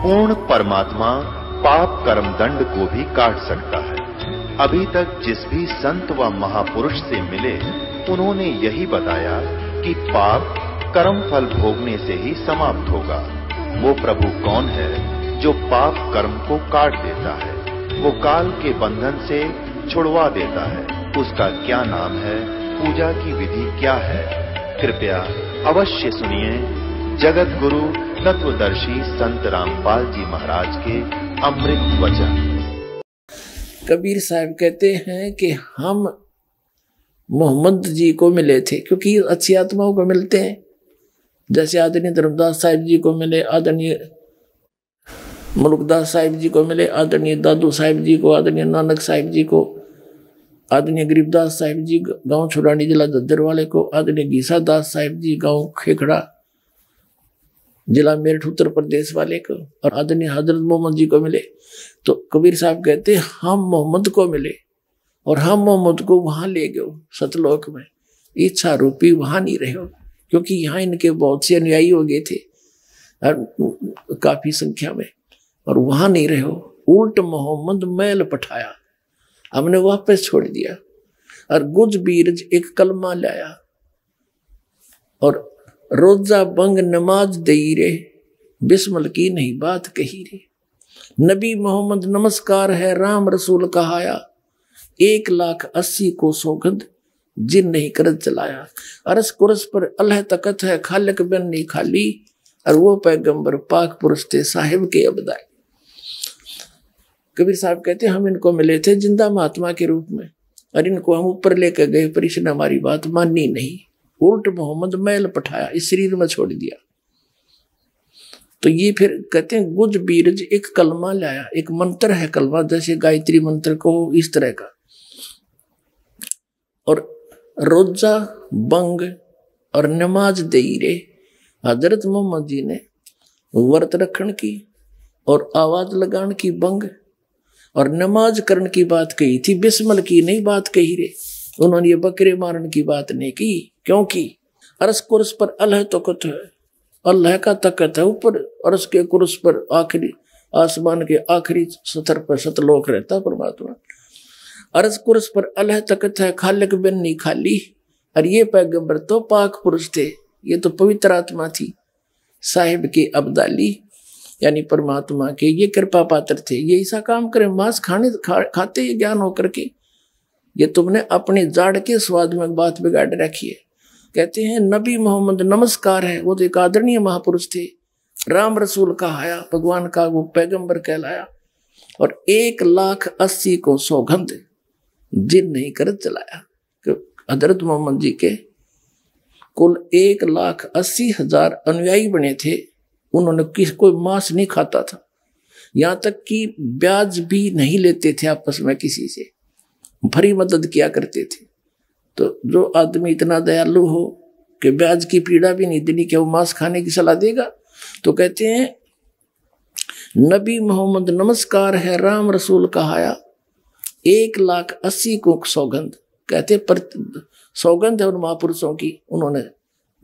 पूर्ण परमात्मा पाप कर्म दंड को भी काट सकता है। अभी तक जिस भी संत व महापुरुष से मिले उन्होंने यही बताया कि पाप कर्म फल भोगने से ही समाप्त होगा। वो प्रभु कौन है जो पाप कर्म को काट देता है, वो काल के बंधन से छुड़वा देता है। उसका क्या नाम है, पूजा की विधि क्या है? कृपया अवश्य सुनिए जगत गुरु तत्वदर्शी संत रामपाल जी महाराज के अमृत वचन। कबीर साहब कहते हैं कि हम मोहम्मद जी को मिले थे, क्योंकि अच्छी आत्माओं को मिलते हैं। जैसे आदरणीय धर्मदास साहिब जी को मिले, आदरणीय मुल्कदास साहिब जी को मिले, आदरणीय दादू साहिब जी को, आदरणीय नानक साहिब जी को, आदरणीय गरीबदास साहिब जी गांव छुड़ानी जिला दद्दर वाले को, आदरणीय गीसा दास साहिब जी गांव खेखड़ा जिला मेरठ उत्तर प्रदेश वाले को, और आदरणीय हजरत मोहम्मद जी को मिले। तो कबीर साहब कहते हम मोहम्मद को मिले और हम मोहम्मद को वहां ले गए सतलोक में। इच्छा रूपी वहां नहीं रहे हो, क्योंकि यहाँ इनके बहुत से अनुयायी हो गए थे काफी संख्या में, और वहां नहीं रहे हो। उल्ट मोहम्मद मैल पठाया, हमने वापस छोड़ दिया। और गुज बीरज एक कलमा लाया और रोजा बंग नमाज दई रे, बिस्मल की नहीं बात कही रे। नबी मोहम्मद नमस्कार है राम रसूल कहाया, 1,80,000 को सौगंध जिन नहीं करत चलाया। अरस कुरस पर अल्लाह तकत है खालिक बिन नहीं खाली, और वो पैगंबर पाक पुरुष थे साहिब के अबदाई। कबीर साहब कहते हम इनको मिले थे जिंदा महात्मा के रूप में, और इनको हम ऊपर लेकर गए, पर इसने हमारी बात मानी नहीं। उल्ट मोहम्मद मैल पठाया, इस शरीर में छोड़ दिया। तो ये फिर कहते हैं गुज बीरज एक कलमा लाया, एक मंत्र है कलमा, जैसे गायत्री मंत्र को इस तरह का। और रोजा बंग और नमाज दई रे, हजरत मोहम्मद जी ने व्रत रखन की और आवाज लगान की बंग और नमाज करने की बात कही थी, बिस्मल की नहीं बात कही रे। उन्होंने ये बकरे मारने की बात नहीं की, क्योंकि अरस कुरस पर अल्लाह तकत है, अल्लाह का तकत है ऊपर। अरस के कुरस पर आखिरी आसमान के आखिरी सतर पर सतलोक रहता परमात्मा। अरस कुरस पर अल्लाह तकत है खालिक बिन नहीं खाली। और ये पैगंबर तो पाक पुरुष थे, ये तो पवित्र आत्मा थी साहिब की अब्दाली, यानी परमात्मा के ये कृपा पात्र थे। ये ऐसा काम करे, मांस खाते ये ज्ञान होकर के, ये तुमने अपने जाड़ के स्वाद में बात बिगाड़ रखी है। कहते हैं नबी मोहम्मद नमस्कार है, वो तो एक आदरणीय महापुरुष थे, राम रसूल कहाया, भगवान का वो पैगंबर कहलाया। और 1,80,000 को सौगंध जिन नहीं कर चलाया। हजरत मोहम्मद जी के कुल 1,80,000 अनुयायी बने थे। उन्होंने कोई मांस नहीं खाता था, यहाँ तक कि ब्याज भी नहीं लेते थे आपस में किसी से, भरी मदद किया करते थे। तो जो आदमी इतना दयालु हो कि ब्याज की पीड़ा भी नहीं देनी, क्या वो मांस खाने की सलाह देगा? तो कहते हैं नबी मोहम्मद नमस्कार है राम रसूल कहाया, 1,80,000 को सौगंध। कहते पर सौगंध है उन महापुरुषों की, उन्होंने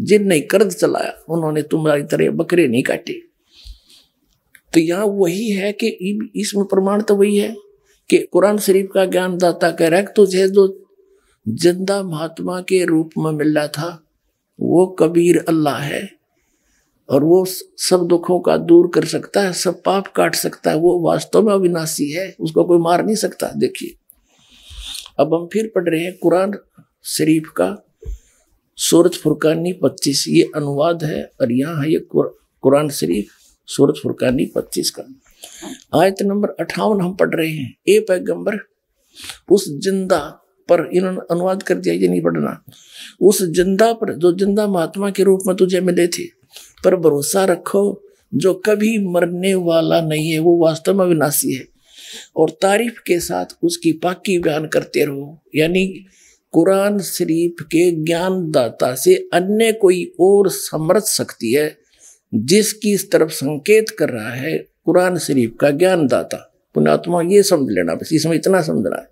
जिन नहीं कर्ज चलाया, उन्होंने तुम्हारी तरह बकरे नहीं काटे। तो यहाँ वही है कि इसमें प्रमाण तो वही है कि कुरान शरीफ का ज्ञान दाता कह रहा है कि तुझे जो जिंदा महात्मा के रूप में मिल रहा था वो कबीर अल्लाह है, और वो सब दुखों का दूर कर सकता है, सब पाप काट सकता है। वो वास्तव में अविनाशी है, उसको कोई मार नहीं सकता। देखिए अब हम फिर पढ़ रहे हैं कुरान शरीफ का सूरत फुरकानी 25, ये अनुवाद है, और यहाँ है ये कुरान शरीफ सूरत फुरकानी 25 का आयत नंबर 58 हम पढ़ रहे हैं। ए पैगंबर, उस जिंदा पर, इन्होंने अनुवाद कर दिया, ये नहीं पढ़ना, उस जिंदा पर जो जिंदा महात्मा के रूप में तुझे मिले थे पर भरोसा रखो, जो कभी मरने वाला नहीं है, वो वास्तव में विनाशी है। और तारीफ के साथ उसकी पाकी बयान करते रहो। यानी कुरान शरीफ के ज्ञान दाता से अन्य कोई और समर्थ शक्ति है जिसकी इस तरफ संकेत कर रहा है कुरान शरीफ का ज्ञान दाता पुण्यात्मा। ये समझ लेना, बस इसमें इतना समझना है।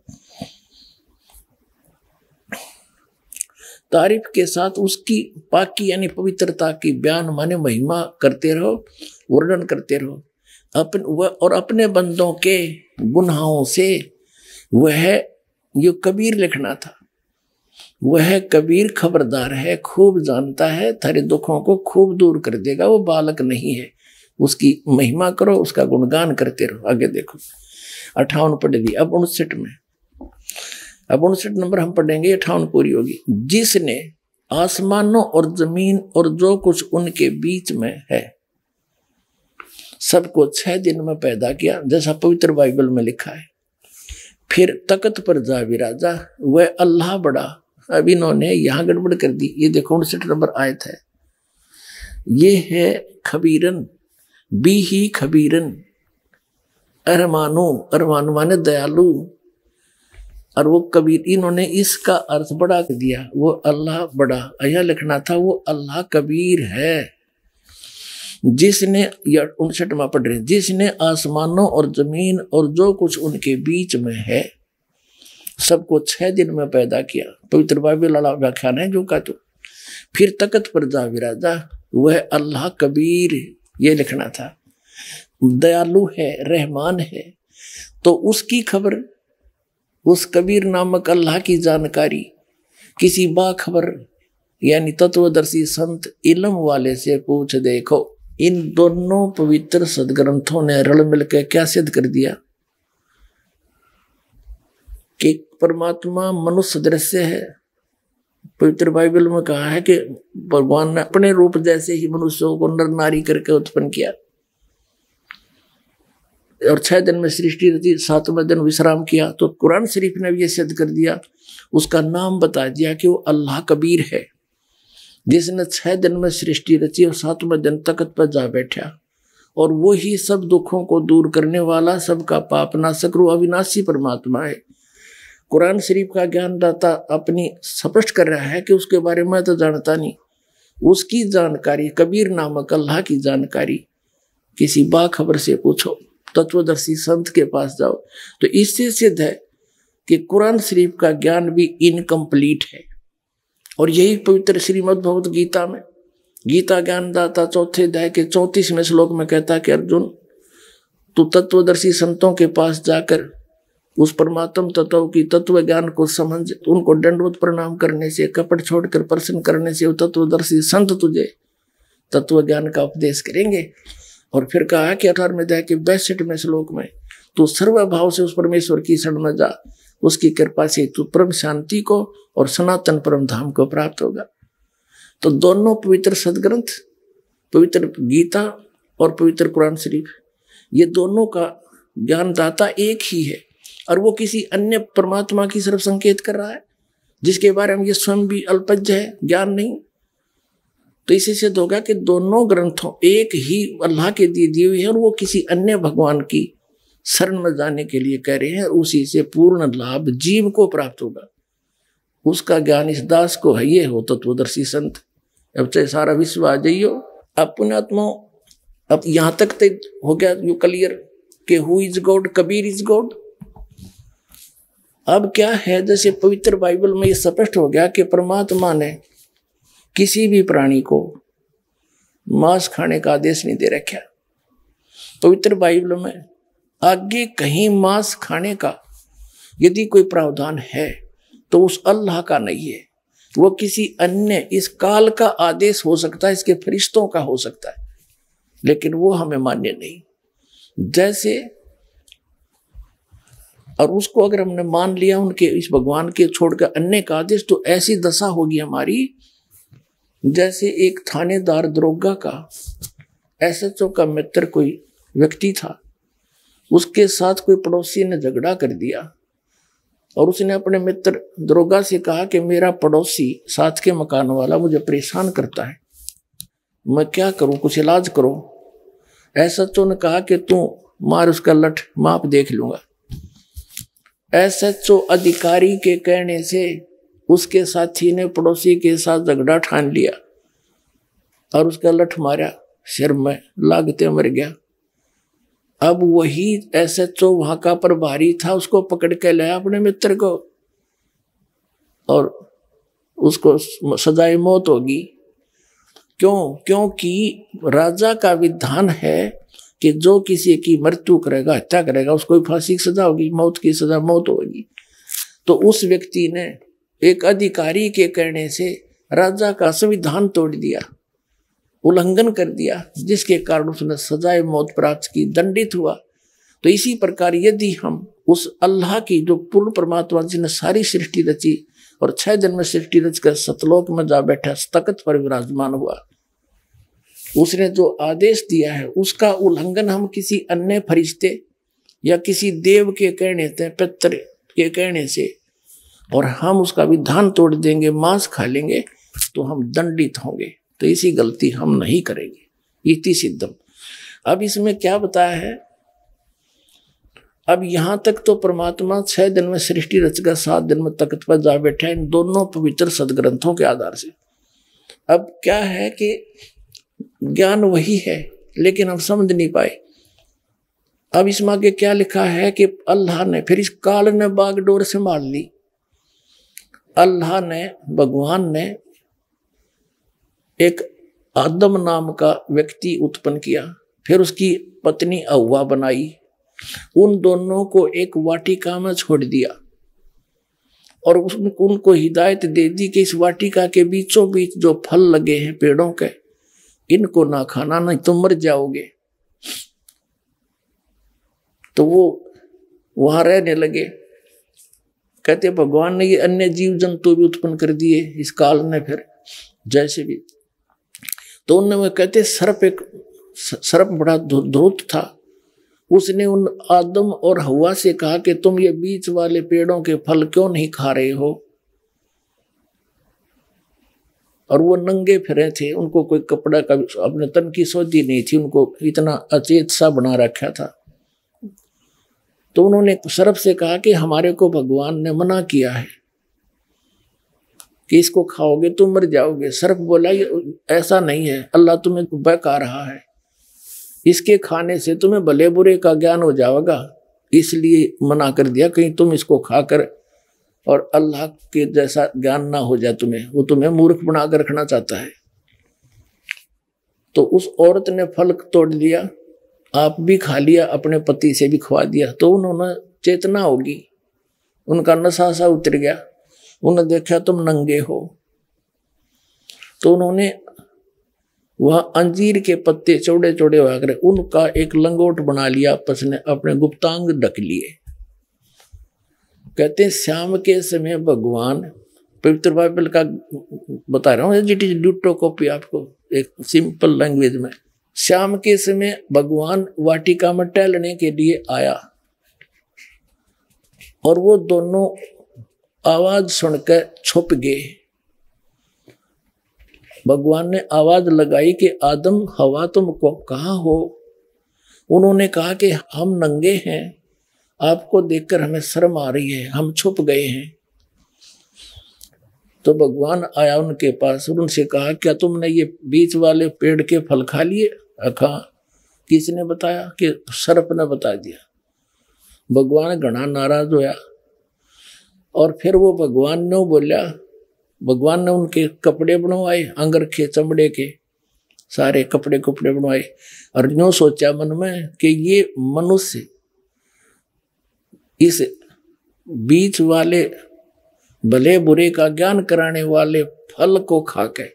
तारीफ के साथ उसकी पाकी यानी पवित्रता की बयान माने महिमा करते रहो, वर्णन करते रहो। और अपने बंदों के गुनाहों से वह यो कबीर लिखना था। वह कबीर खबरदार है, खूब जानता है, थारे दुखों को खूब दूर कर देगा। वो बालक नहीं है, उसकी महिमा करो, उसका गुणगान करते रहो। आगे देखो 58 पढ़ दी। अब 59 में, अब 59 नंबर हम पढ़ेंगे, 58 पूरी होगी। जिसने आसमानों और जमीन और जो कुछ उनके बीच में है सबको 6 दिन में पैदा किया, जैसा पवित्र बाइबल में लिखा है। फिर तख्त पर जा विराजा, वह अल्लाह बड़ा। अब इन्होंने यहां गड़बड़ कर दी। ये देखो 59 नंबर आयत है, ये है खबीरन, बी ही खबीरन, अरमानो, अरमानो माने दयालु, और वो कबीर। इन्होंने इसका अर्थ बड़ा कर दिया, वो अल्लाह बड़ा। यह लिखना था वो अल्लाह कबीर है। जिसने, या 59वां पढ़ रहे, जिसने आसमानों और जमीन और जो कुछ उनके बीच में है सबको 6 दिन में पैदा किया। पवित्र बाइबल वाला व्याख्यान है जो का। तो फिर तख्त पर जा विराजा, वह अल्लाह कबीर, ये लिखना था। दयालु है, रहमान है। तो उसकी खबर, उस कबीर नामक अल्लाह की जानकारी किसी बाखबर यानी तत्वदर्शी संत इल्म वाले से पूछ देखो। इन दोनों पवित्र सदग्रंथों ने रल मिलकर क्या सिद्ध कर दिया कि परमात्मा मनुष्य दृश्य है। पवित्र बाइबल में कहा है कि भगवान ने अपने रूप जैसे ही मनुष्यों को नर नारी करके उत्पन्न किया और 6 दिन में सृष्टि रची, 7वें दिन विश्राम किया। तो कुरान शरीफ ने भी यह सिद्ध कर दिया, उसका नाम बता दिया कि वो अल्लाह कबीर है, जिसने 6 दिन में सृष्टि रची और 7वें दिन तख्त पर जा बैठा। और वो ही सब दुखों को दूर करने वाला, सबका पाप नाशक रू अविनाशी परमात्मा है। कुरान शरीफ का ज्ञानदाता अपनी स्पष्ट कर रहा है कि उसके बारे में तो जानता नहीं। उसकी जानकारी, कबीर नामक अल्लाह की जानकारी किसी बाखबर से पूछो, तत्वदर्शी संत के पास जाओ। तो इससे सिद्ध है कि कुरान शरीफ का ज्ञान भी इनकम्प्लीट है। और यही पवित्र श्रीमद् भगवद गीता में, गीता ज्ञानदाता 4थे अध्याय के 34वें श्लोक में कहता है कि अर्जुन, तू तत्वदर्शी संतों के पास जाकर उस परमात्म तत्व की तत्व ज्ञान को समझ, उनको दंडवत प्रणाम करने से, कपट छोड़कर प्रसन्न करने से वो तत्वदर्शी संत तुझे तत्व ज्ञान का उपदेश करेंगे। और फिर कहा कि 18वें अध्याय के 62वें श्लोक में, तू सर्वभाव से उस परमेश्वर की शरण में जा, उसकी कृपा से तू परम शांति को और सनातन परम धाम को प्राप्त होगा। तो दोनों पवित्र सदग्रंथ, पवित्र गीता और पवित्र कुरान शरीफ, ये दोनों का ज्ञानदाता एक ही है और वो किसी अन्य परमात्मा की तरफ संकेत कर रहा है जिसके बारे में ये स्वयं भी अल्पज्ञ है, ज्ञान नहीं। तो इसी से होगा कि दोनों ग्रंथों एक ही अल्लाह के दिए हुए हैं और वो किसी अन्य भगवान की शरण में जाने के लिए कह रहे हैं। उसी से पूर्ण लाभ जीव को प्राप्त होगा, उसका ज्ञान इस दास को है। ये हो तत्वदर्शी संत। अब चाहे सारा विश्व आ जाइयो। अब पुण्यात्मा, अब यहां तक हो गया यू क्लियर कि who is God, Kabir is God. अब क्या है, जैसे पवित्र बाइबल में ये स्पष्ट हो गया कि परमात्मा ने किसी भी प्राणी को मांस खाने का आदेश नहीं दे रखा। पवित्र बाइबल में आगे कहीं मांस खाने का यदि कोई प्रावधान है तो उस अल्लाह का नहीं है, वो किसी अन्य इस काल का आदेश हो सकता है, इसके फरिश्तों का हो सकता है, लेकिन वो हमें मान्य नहीं। जैसे और उसको अगर हमने मान लिया उनके इस भगवान के छोड़कर अन्य का आदेश, तो ऐसी दशा होगी हमारी जैसे एक थानेदार दरोगा का एसएचओ का मित्र कोई व्यक्ति था, उसके साथ कोई पड़ोसी ने झगड़ा कर दिया और उसने अपने मित्र दरोगा से कहा कि मेरा पड़ोसी साथ के मकान वाला मुझे परेशान करता है, मैं क्या करूं, कुछ इलाज करो। एसएचओ ने कहा कि तू मार उसका लठ, माप देख लूंगा। एसएचओ अधिकारी के कहने से उसके साथी ने पड़ोसी के साथ झगड़ा ठान लिया और उसका लठ मारा, सिर में लागते मर गया। अब वही एसएचओ वहां का प्रभारी था, उसको पकड़ के लाया अपने मित्र को और उसको सजाए मौत होगी। क्यों? क्योंकि राजा का विधान है कि जो किसी की मृत्यु करेगा, हत्या करेगा, उसको फांसी की सजा होगी, मौत की सजा मौत होगी। तो उस व्यक्ति ने एक अधिकारी के कहने से राजा का संविधान तोड़ दिया, उल्लंघन कर दिया, जिसके कारण उसने सजाए मौत प्राप्त की, दंडित हुआ। तो इसी प्रकार यदि हम उस अल्लाह की जो पूर्ण परमात्मा जिसने सारी सृष्टि रची और 6 दिन में सृष्टि रचकर सतलोक में जा बैठा, तख्त पर विराजमान हुआ, उसने जो आदेश दिया है उसका उल्लंघन हम किसी अन्य फरिश्ते या किसी देव के कहने से, पितर के कहने से, और हम उसका विधान तोड़ देंगे, मांस खा लेंगे, तो हम दंडित होंगे। तो इसी गलती हम नहीं करेंगे। इति सिद्धम। अब इसमें क्या बताया है, अब यहां तक तो परमात्मा 6 दिन में सृष्टि रचकर 7 दिन में तख्त पर जा बैठा, इन दोनों पवित्र सदग्रंथों के आधार से। अब क्या है कि ज्ञान वही है, लेकिन हम समझ नहीं पाए। अब इसमें आगे क्या लिखा है कि अल्लाह ने, फिर इस काल ने बागडोर संभाल ली। अल्लाह ने, भगवान ने एक आदम नाम का व्यक्ति उत्पन्न किया, फिर उसकी पत्नी हव्वा बनाई, उन दोनों को एक वाटिका में छोड़ दिया और उनको हिदायत दे दी कि इस वाटिका के बीचों बीच जो फल लगे हैं पेड़ों के, इनको ना खाना, नहीं तो मर जाओगे। तो वो वहां रहने लगे। कहते भगवान ने ये अन्य जीव जंतु भी उत्पन्न कर दिए इस काल ने, फिर जैसे भी। तो उनमें कहते सर्प बड़ा धूर्त था, उसने उन आदम और हव्वा से कहा कि तुम ये बीच वाले पेड़ों के फल क्यों नहीं खा रहे हो। और वो नंगे फिरे थे, उनको कोई कपड़ा का अपने तन की सोधी नहीं थी, उनको इतना अचेत सा बना रखा था। तो उन्होंने सर्प से कहा कि हमारे को भगवान ने मना किया है कि इसको खाओगे तुम मर जाओगे। सर्प बोला ये ऐसा नहीं है, अल्लाह तुम्हें बहका रहा है, इसके खाने से तुम्हें भले बुरे का ज्ञान हो जाएगा, इसलिए मना कर दिया, कहीं तुम इसको खाकर और अल्लाह के जैसा ज्ञान ना हो जाए तुम्हें, वो तुम्हें मूर्ख बनाकर रखना चाहता है। तो उस औरत ने फल तोड़ दिया, आप भी खा लिया, अपने पति से भी खवा दिया। तो उन्होंने चेतना होगी, उनका नशा सा उतर गया, उन्होंने देखा तुम नंगे हो, तो उन्होंने वह अंजीर के पत्ते चौड़े चौड़े होकर उनका एक लंगोट बना लिया, आपस में अपने गुप्तांग ढक लिए। कहते हैं शाम के समय भगवान, पवित्र बाइबल का बता रहा हूँ, इट इज ड्यूटो कॉपी, आपको एक सिंपल लैंग्वेज में। शाम के समय भगवान वाटिका में टहलने के लिए आया और वो दोनों आवाज सुनकर छुप गए। भगवान ने आवाज लगाई कि आदम हवा तुम कहाँ हो। उन्होंने कहा कि हम नंगे हैं, आपको देखकर हमें शर्म आ रही है, हम छुप गए हैं। तो भगवान आया उनके पास और उनसे कहा क्या तुमने ये बीच वाले पेड़ के फल खा लिए? कहा किसने बताया? कि सर्प ने बता दिया। भगवान घना नाराज होया और फिर वो भगवान ने बोला, भगवान ने उनके कपड़े बनवाए, अंगरखे चमड़े के सारे कपड़े बनवाए और यूं सोचा मन में कि ये मनुष्य इस बीच वाले भले बुरे का ज्ञान कराने वाले फल को खाकर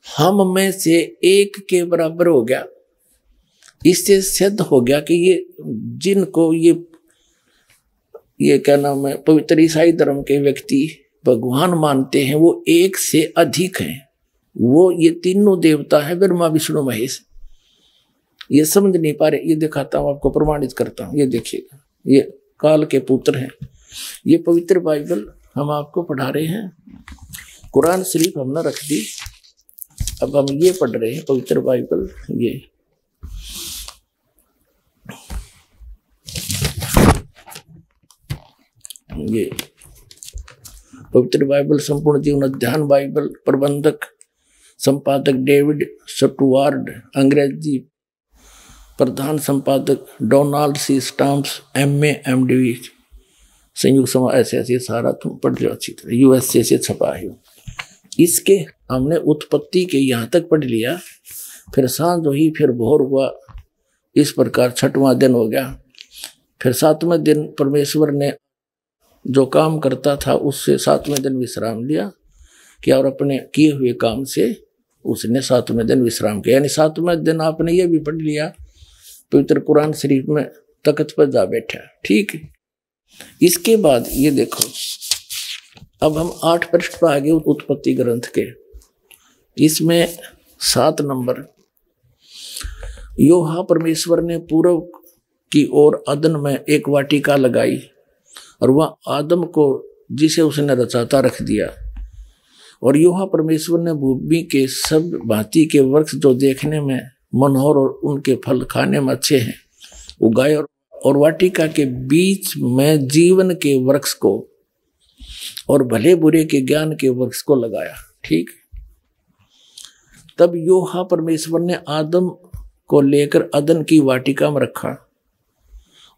हम में से एक के बराबर हो गया। इससे सिद्ध हो गया कि ये जिनको ये क्या नाम है, पवित्र ईसाई धर्म के व्यक्ति भगवान मानते हैं, वो एक से अधिक हैं। वो ये तीनों देवता है, ब्रह्मा विष्णु महेश। ये समझ नहीं पा रहे, ये दिखाता हूं आपको, प्रमाणित करता हूं। ये देखिएगा, ये काल के पुत्र हैं। ये पवित्र बाइबल हम आपको पढ़ा रहे हैं। कुरान शरीफ हमने रख दी, अब हम ये पढ़ रहे हैं पवित्र बाइबल। ये पवित्र बाइबल संपूर्ण जीवन अध्ययन बाइबल, प्रबंधक संपादक डेविड स्टुअर्ट, अंग्रेजी प्रधान संपादक Donald C Stamps, MA MD, संयुक्त समाज, ऐसे सारा तुम पढ़ लो अच्छी तरह, USA से छपा है। इसके हमने उत्पत्ति के यहाँ तक पढ़ लिया, फिर सांझ हुई, फिर भोर हुआ, इस प्रकार 6वां दिन हो गया। फिर 7वें दिन परमेश्वर ने जो काम करता था उससे 7वें दिन विश्राम लिया कि और अपने किए हुए काम से उसने 7वें दिन विश्राम किया। यानी 7वें दिन आपने ये भी पढ़ लिया पवित्र कुरान शरीफ में तख्त पर जा बैठा। ठीक है। इसके बाद ये देखो, अब हम 8 पृष्ठ पर आगे उत्पत्ति ग्रंथ के। इसमें 7 नंबर, योहा परमेश्वर ने पूर्व की ओर अदन में एक वाटिका लगाई और वह आदम को जिसे उसने रचाता रख दिया। और योहा परमेश्वर ने भूमि के सब भांति के वृक्ष जो देखने में मनोहर और उनके फल खाने में अच्छे हैं उगाए, और वाटिका के बीच में जीवन के वृक्ष को और भले बुरे के ज्ञान के वृक्ष को लगाया। ठीक। तब योहा परमेश्वर ने आदम को लेकर अदन की वाटिका में रखा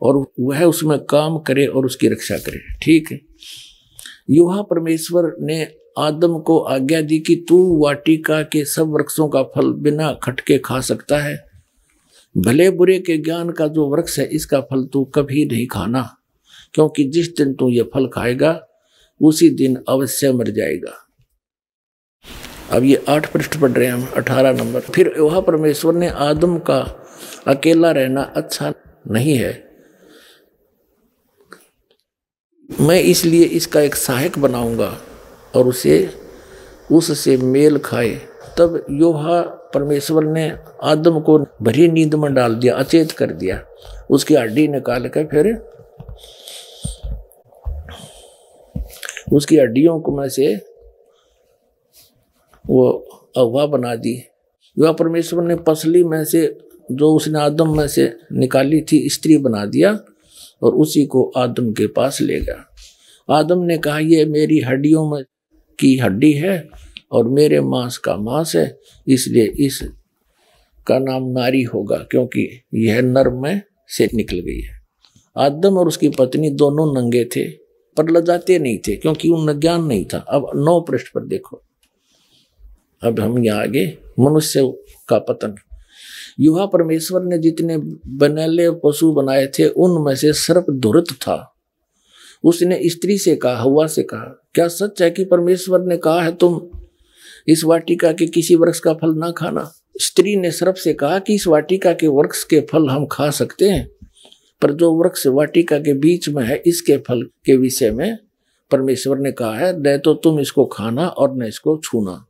और वह उसमें काम करे और उसकी रक्षा करे। ठीक है। योहा परमेश्वर ने आदम को आज्ञा दी कि तू वाटिका के सब वृक्षों का फल बिना खटके खा सकता है, भले बुरे के ज्ञान का जो वृक्ष है इसका फल तू कभी नहीं खाना, क्योंकि जिस दिन तू ये फल खाएगा उसी दिन अवश्य मर जाएगा। अब ये 8 पृष्ठ पढ़ रहे हैं हम, 18 नंबर। फिर योहा परमेश्वर ने आदम का अकेला रहना अच्छा नहीं है, मैं इसलिए इसका एक सहायक बनाऊंगा और उससे मेल खाए। तब योहा परमेश्वर ने आदम को भरी नींद में डाल दिया, अचेत कर दिया। उसकी हड्डी निकाल कर फिर उसकी हड्डियों को में से वो अगवा बना दी। योहा परमेश्वर ने पसली में से जो उसने आदम में से निकाली थी स्त्री बना दिया और उसी को आदम के पास ले गया। आदम ने कहा, ये मेरी हड्डियों में की हड्डी है और मेरे मांस का मांस है, इसलिए इसका नाम नारी होगा, क्योंकि यह नर में से निकल गई है। आदम और उसकी पत्नी दोनों नंगे थे पर लजाते नहीं थे, क्योंकि उनमें ज्ञान नहीं था। अब 9 पृष्ठ पर देखो, अब हम यहाँ आगे मनुष्य का पतन। योहा परमेश्वर ने जितने बनैले पशु बनाए थे उनमें से सर्प धुरत था। उसने स्त्री से कहा, हव्वा से कहा, क्या सच है कि परमेश्वर ने कहा है तुम इस वाटिका के किसी वृक्ष का फल ना खाना? स्त्री ने सर्प से कहा कि इस वाटिका के वृक्ष के फल हम खा सकते हैं, पर जो वृक्ष वाटिका के बीच में है इसके फल के विषय में परमेश्वर ने कहा है न तो तुम इसको खाना और न इसको छूना,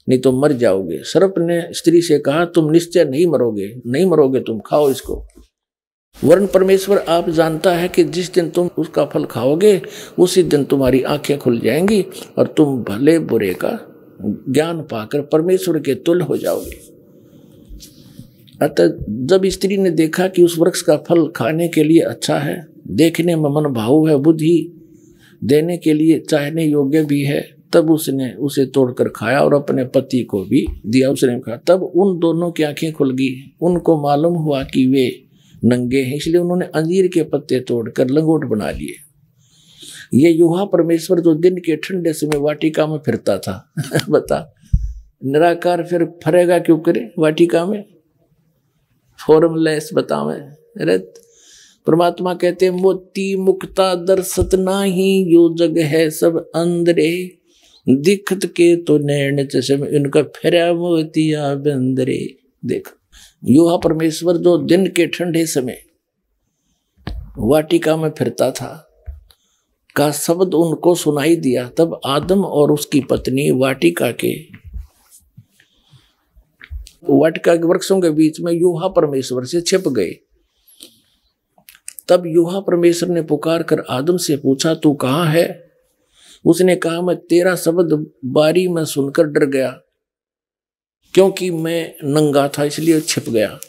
नहीं तो मर जाओगे। सर्प ने स्त्री से कहा, तुम निश्चय नहीं मरोगे, तुम खाओ इसको। वरन परमेश्वर आप जानता है कि जिस दिन तुम उसका फल खाओगे उसी दिन तुम्हारी आंखें खुल जाएंगी और तुम भले बुरे का ज्ञान पाकर परमेश्वर के तुल्य हो जाओगे। अतः जब स्त्री ने देखा कि उस वृक्ष का फल खाने के लिए अच्छा है, देखने में मन भावु है, बुद्धि देने के लिए चाहने योग्य भी है, तब उसने उसे तोड़कर खाया और अपने पति को भी दिया, उसने कहा। तब उन दोनों की आंखें खुल गई, उनको मालूम हुआ कि वे नंगे हैं, इसलिए उन्होंने अंजीर के पत्ते तोड़कर लंगोट बना लिए। ये योहा परमेश्वर जो दिन के ठंडे समय वाटिका में फिरता था बता, निराकार फिर फरेगा क्यों करे वाटिका में? फॉर्मलेस बतावे रत। परमात्मा कहते हैं, मोती मुक्ता दर्शत नाही, यो जग है सब अंदरे, दिखत के तो नैन चश्मे इनका फिरा मोतिया बंदरे। देखो, योहा परमेश्वर जो दिन के ठंडे समय वाटिका में फिरता था का शब्द उनको सुनाई दिया। तब आदम और उसकी पत्नी वाटिका के वृक्षों के बीच में योहा परमेश्वर से छिप गए। तब योहा परमेश्वर ने पुकार कर आदम से पूछा, तू कहाँ है? उसने कहा, मैं तेरा शब्द बारी में सुनकर डर गया, क्योंकि मैं नंगा था इसलिए छिप गया।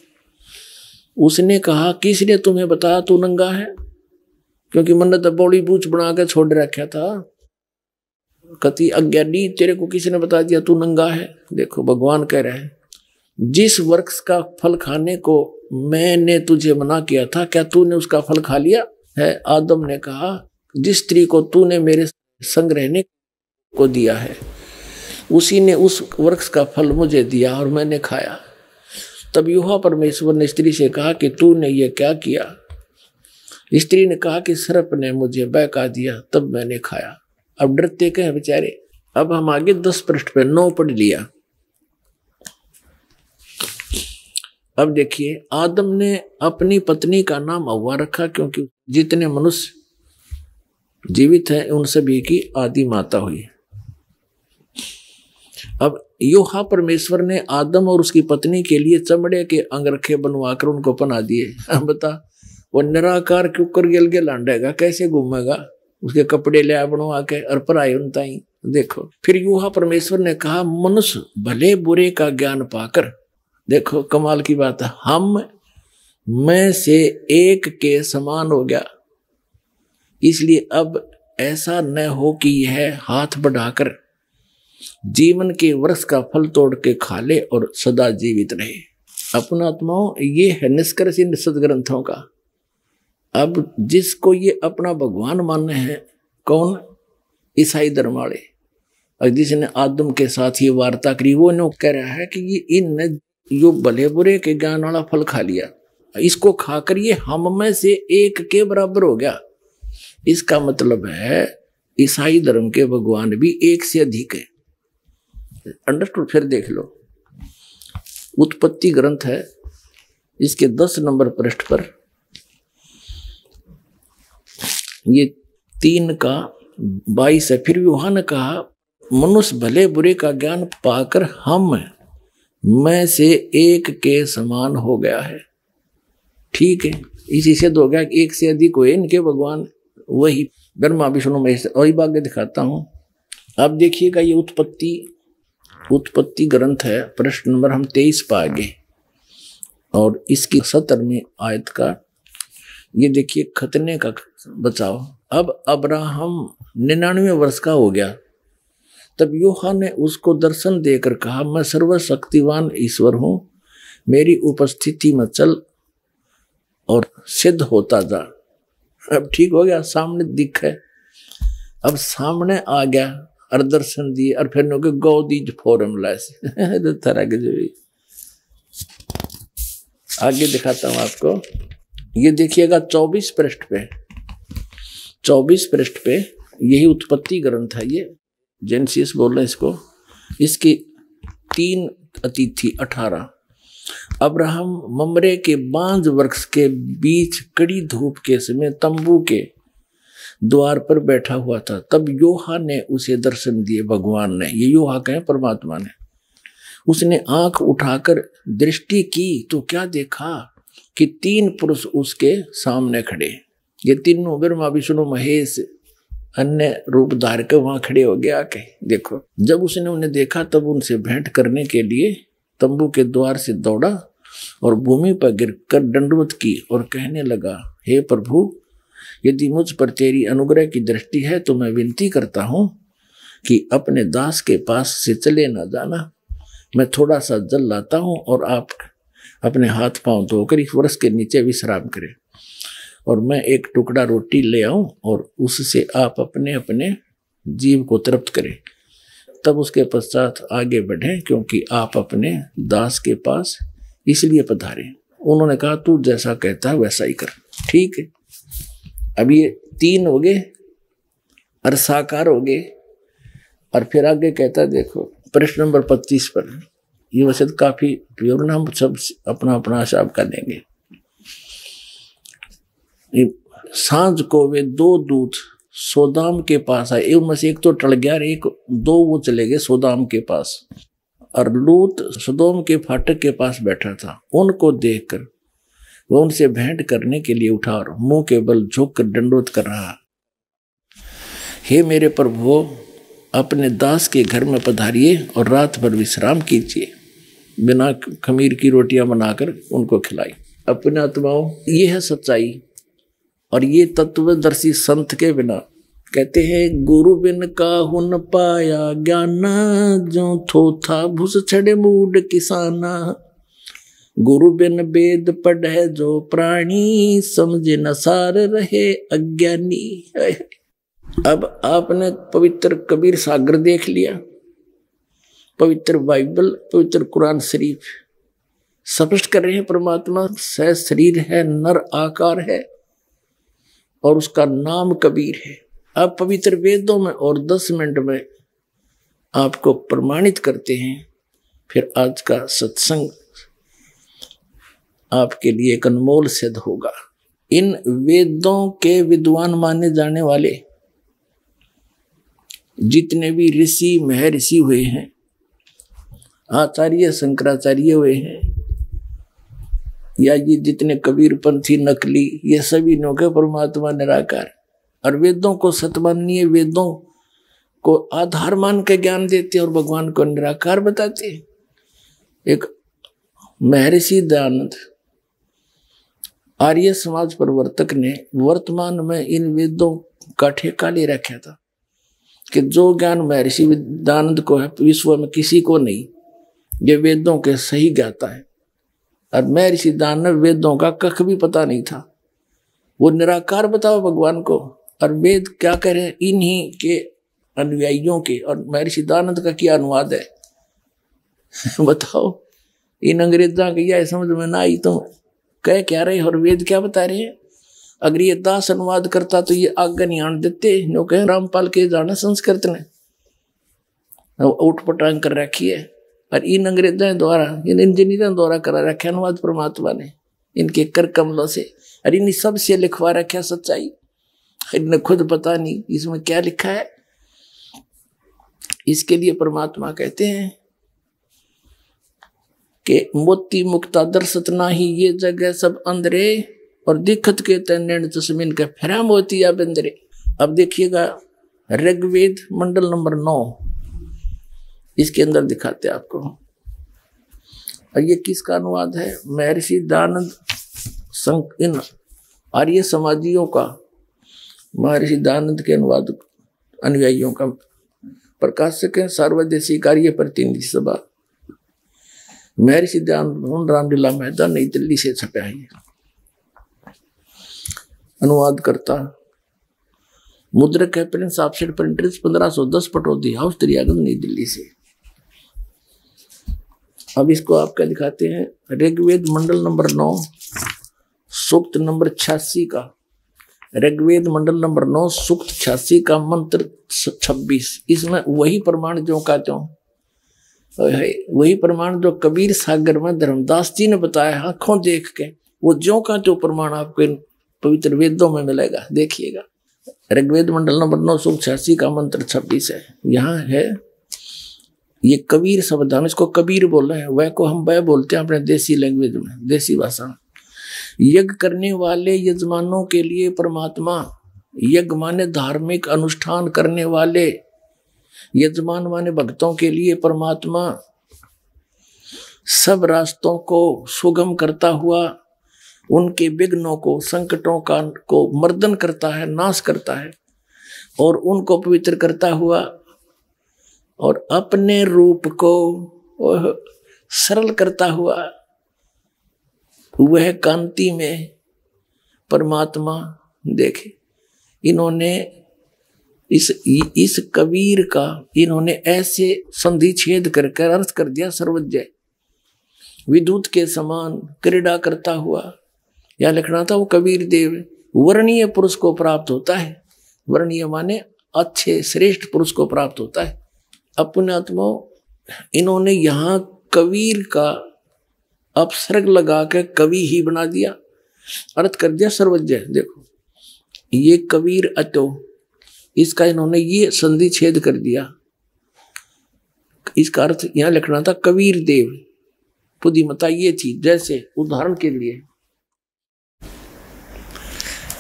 उसने कहा, किसने तुम्हें बताया तू नंगा है? क्योंकि मैंने तो बड़ी बूझ बना के छोड़ रखा था। कति अज्ञानी, तेरे को किसी ने बता दिया तू नंगा है। देखो भगवान कह रहे हैं, जिस वृक्ष का फल खाने को मैंने तुझे मना किया था, क्या तूने उसका फल खा लिया है? आदम ने कहा, जिस स्त्री को तूने मेरे संग रहने को दिया है उसी ने उस वृक्ष का फल मुझे दिया और मैंने खाया। तब यूहा परमेश्वर ने स्त्री से कहा कि तूने ये क्या किया? स्त्री ने कहा कि सर्प ने मुझे बहका दिया, तब मैंने खाया। अब डरते कहे बेचारे। अब हम आगे 10 पृष्ठ पे 9 पढ़ लिया। अब देखिए, आदम ने अपनी पत्नी का नाम हव्वा रखा, क्योंकि जितने मनुष्य जीवित हैं उन सभी की आदि माता हुई। अब यूहा परमेश्वर ने आदम और उसकी पत्नी के लिए चमड़े के अंगरखे बनवाकर उनको पहना दिए। अब बता, वो निराकार क्यों कर गिल लांडेगा, कैसे घूमेगा? उसके कपड़े ले बनवा के और पराई उनताई। देखो, फिर यूहा परमेश्वर ने कहा, मनुष्य भले बुरे का ज्ञान पाकर, देखो कमाल की बात है, हम में से एक के समान हो गया। इसलिए अब ऐसा न हो कि यह हाथ बढ़ाकर जीवन के वर्ष का फल तोड़ के खा ले और सदा जीवित रहे। अपना आत्माओं, ये है निष्कर्ष इन सदग्रंथों का। अब जिसको ये अपना भगवान मानने हैं, कौन? ईसाई धर्म वाले। और जिसने आदम के साथ ये वार्ता करी, वो नो कह रहा है कि ये इन यो भले बुरे के ज्ञान वाला फल खा लिया, इसको खाकर ये हम में से एक के बराबर हो गया। इसका मतलब है ईसाई धर्म के भगवान भी एक से अधिक है। अंडरस्टूड? फिर देख लो, उत्पत्ति ग्रंथ है, इसके 10 नंबर पृष्ठ पर ये 3 का 22 है। फिर यूहा ने कहा, मनुष्य भले बुरे का ज्ञान पाकर हम में से एक के समान हो गया है। ठीक है, इसी से हो गया कि एक से अधिक हुए इनके भगवान, वही ब्रह्मा विष्णु महेश। वही बात दिखाता हूं। अब देखिएगा, ये उत्पत्ति ग्रंथ है, प्रश्न नंबर हम 23 पर आगे, और इसकी 17वीं आयत का ये देखिए, खतने का बचाव। अब अब्राहम 99 वर्ष का हो गया। तब यूहा ने उसको दर्शन देकर कहा, मैं सर्वशक्तिवान ईश्वर हूं, मेरी उपस्थिति में चल और सिद्ध होता जा। अब ठीक हो गया, सामने दिख है, अब सामने आ गया और दर्शन दिए, और फिर नो के गो दीज फॉर्मूला से तरह के जो आगे दिखाता हूं आपको। ये देखिएगा 24 पृष्ठ पे, 24 पृष्ठ पे यही उत्पत्ति ग्रंथ है, ये जेनेसिस बोल रहे हैं इसको। इसकी 3 अतिथि 18। अब्राहम ममरे के बांज वृक्ष के बीच कड़ी धूप के समय तंबू के द्वार पर बैठा हुआ था। तब यूहा ने उसे दर्शन दिए, भगवान ने, ये यूहा कहें परमात्मा ने। उसने आंख उठाकर दृष्टि की तो क्या देखा कि 3 पुरुष उसके सामने खड़े। ये तीनों ब्रह्मा विष्णु महेश अन्य रूप धार के वहां खड़े हो गया के। देखो, जब उसने उन्हें देखा तब उनसे भेंट करने के लिए तंबू के द्वार से दौड़ा और भूमि पर गिरकर दंडवत की और कहने लगा, हे प्रभु, यदि मुझ पर तेरी अनुग्रह की दृष्टि है तो मैं विनती करता हूं कि अपने दास के पास से चले न जाना। मैं थोड़ा सा जल लाता हूं और आप अपने हाथ पांव धोकर इस वृक्ष के नीचे विश्राम करें, और मैं एक टुकड़ा रोटी ले आऊं और उससे आप अपने अपने जीव को तृप्त करें। तब उसके पश्चात आगे बढ़ें, क्योंकि आप अपने दास के पास इसलिए पधारे। उन्होंने कहा, तू जैसा कहता है वैसा ही कर। ठीक है, अब ये 3 हो गए और साकार हो गए। और फिर आगे कहता, देखो प्रश्न नंबर 25 पर, ये वैसे काफी प्योर ना, हम सब अपना अपना हिसाब कर लेंगे। सांझ को वे 2 दूत सोदाम के पास आए, उनमें से एक तो टल गया, 2 वो चले गए सोदाम के पास, और लूत सदोम के फाटक के पास बैठा था। उनको देखकर वो उनसे भेंट करने के लिए उठा और मुंह के बल झुक कर दंडवत कर रहा, हे मेरे प्रभु, अपने दास के घर में पधारिए और रात भर विश्राम कीजिए। बिना खमीर की रोटियां बनाकर उनको खिलाई। अपने आत्माओं, ये है सच्चाई। और ये तत्वदर्शी संत के बिना, कहते हैं, गुरु बिन काहू न पाया ज्ञाना, जो थोथा भूस छड़े मूड किसाना। गुरु बिन वेद पढ़े जो प्राणी, समझे न सार रहे अज्ञानी। अब आपने पवित्र कबीर सागर देख लिया, पवित्र बाइबल, पवित्र कुरान शरीफ, स्पष्ट कर रहे हैं परमात्मा शरीर है, नर आकार है और उसका नाम कबीर है। अब पवित्र वेदों में और 10 मिनट में आपको प्रमाणित करते हैं। फिर आज का सत्संग आपके लिए एक अनमोल सिद्ध होगा। इन वेदों के विद्वान माने जाने वाले जितने भी ऋषि महर्षि हुए हैं, आचार्य शंकराचार्य हुए हैं, या ये जितने कबीरपंथी नकली, ये सभी नो के परमात्मा निराकार और वेदों को सतमानीय, वेदों को आधार मान के ज्ञान देते और भगवान को निराकार बताते। एक महर्षि दयानंद आर्य समाज प्रवर्तक ने वर्तमान में इन वेदों का ठेका ले रखा था कि जो ज्ञान महर्षि दयानंद को है विश्व में किसी को नहीं, ये वेदों के सही ज्ञाता है। और महर्षि दयानंद वेदों का कख भी पता नहीं था, वो निराकार बताओ भगवान को। और वेद क्या करें, इन्हीं के अनुयायियों के। और महर्षि दयानंद का क्या अनुवाद है बताओ। इन अंग्रेजा की यह समझ में ना आई तो कह क्या रहे और वेद क्या बता रहे हैं। अगर ये दास अनुवाद करता तो ये आगे नहीं आने देते। नो कह रामपाल के जाना संस्कृत ने उठपटांग कर रखी है। और इन अंग्रेजों द्वारा, इन इंजीनियरों द्वारा करा रखा अनुवाद परमात्मा ने इनके कर कमलों से। और इन सब से लिखवा रखा सच्चाई, इन्हें खुद पता नहीं इसमें क्या लिखा है। इसके लिए परमात्मा कहते हैं कि मोती मुक्ता दर्शत नाही, ये जगह सब अंधरे और दिखत के तैन जसमीन के फेरा मोतिया बंदरे। अब देखिएगा ऋग्वेद मंडल नंबर 9, इसके अंदर दिखाते हैं आपको। और ये किसका अनुवाद है? महर्षि दयानंद इन आर्य समाजियों का, महर्षि दयानंद के अनुवाद अनुयायियों का। प्रकाशक है सर्वदेशी कार्य प्रतिनिधि सभा, महर्षि दयानंद, रामलीला मैदान, नई दिल्ली से छपा है। अनुवाद करता मुद्रक है Prince offset printers 1510 Pataudi house Daryaganj नई दिल्ली से। अब इसको आपका दिखाते हैं। ऋग्वेद मंडल नंबर 9 सूक्त नंबर 86 का, ऋग्वेद मंडल नंबर 9 सूक्त 86 का मंत्र 26। इसमें वही प्रमाण जो का त्यों, वही प्रमाण जो कबीर सागर में धर्मदास जी ने बताया आंखों देख के, वो ज्यों का त्यों प्रमाण आपको इन पवित्र वेदों में मिलेगा। देखिएगा ऋग्वेद मंडल नंबर 9 सूक्त 86 का मंत्र 26 है। यहाँ है ये कबीर शब्द, हम इसको कबीर बोल रहे हैं, वह को हम वह बोलते हैं अपने देसी लैंग्वेज में, देसी भाषा में। यज्ञ करने वाले यजमानों के लिए परमात्मा, यज्ञ माने धार्मिक अनुष्ठान करने वाले यजमान माने भक्तों के लिए परमात्मा सब रास्तों को सुगम करता हुआ उनके विघ्नों को, संकटों को मर्दन करता है, नाश करता है और उनको पवित्र करता हुआ और अपने रूप को सरल करता हुआ वह कांति में परमात्मा देखे। इन्होंने इस कबीर का इन्होंने ऐसे संधि छेद करके अर्थ कर दिया सर्वज्ञ, विद्युत के समान क्रीड़ा करता हुआ। या लिखना था वो कबीर देव वर्णीय पुरुष को प्राप्त होता है। वर्णीय माने अच्छे श्रेष्ठ पुरुष को प्राप्त होता है। अपने आत्मा इन्होंने यहाँ कबीर का अपसर्ग लगा के कवि ही बना दिया, अर्थ कर दिया सर्वज्ञ। देखो ये कबीर अतो, इसका इन्होंने ये संधि छेद कर दिया। इसका अर्थ यहाँ लिखना था कबीर देव, बुद्धिमता ये थी। जैसे उदाहरण के लिए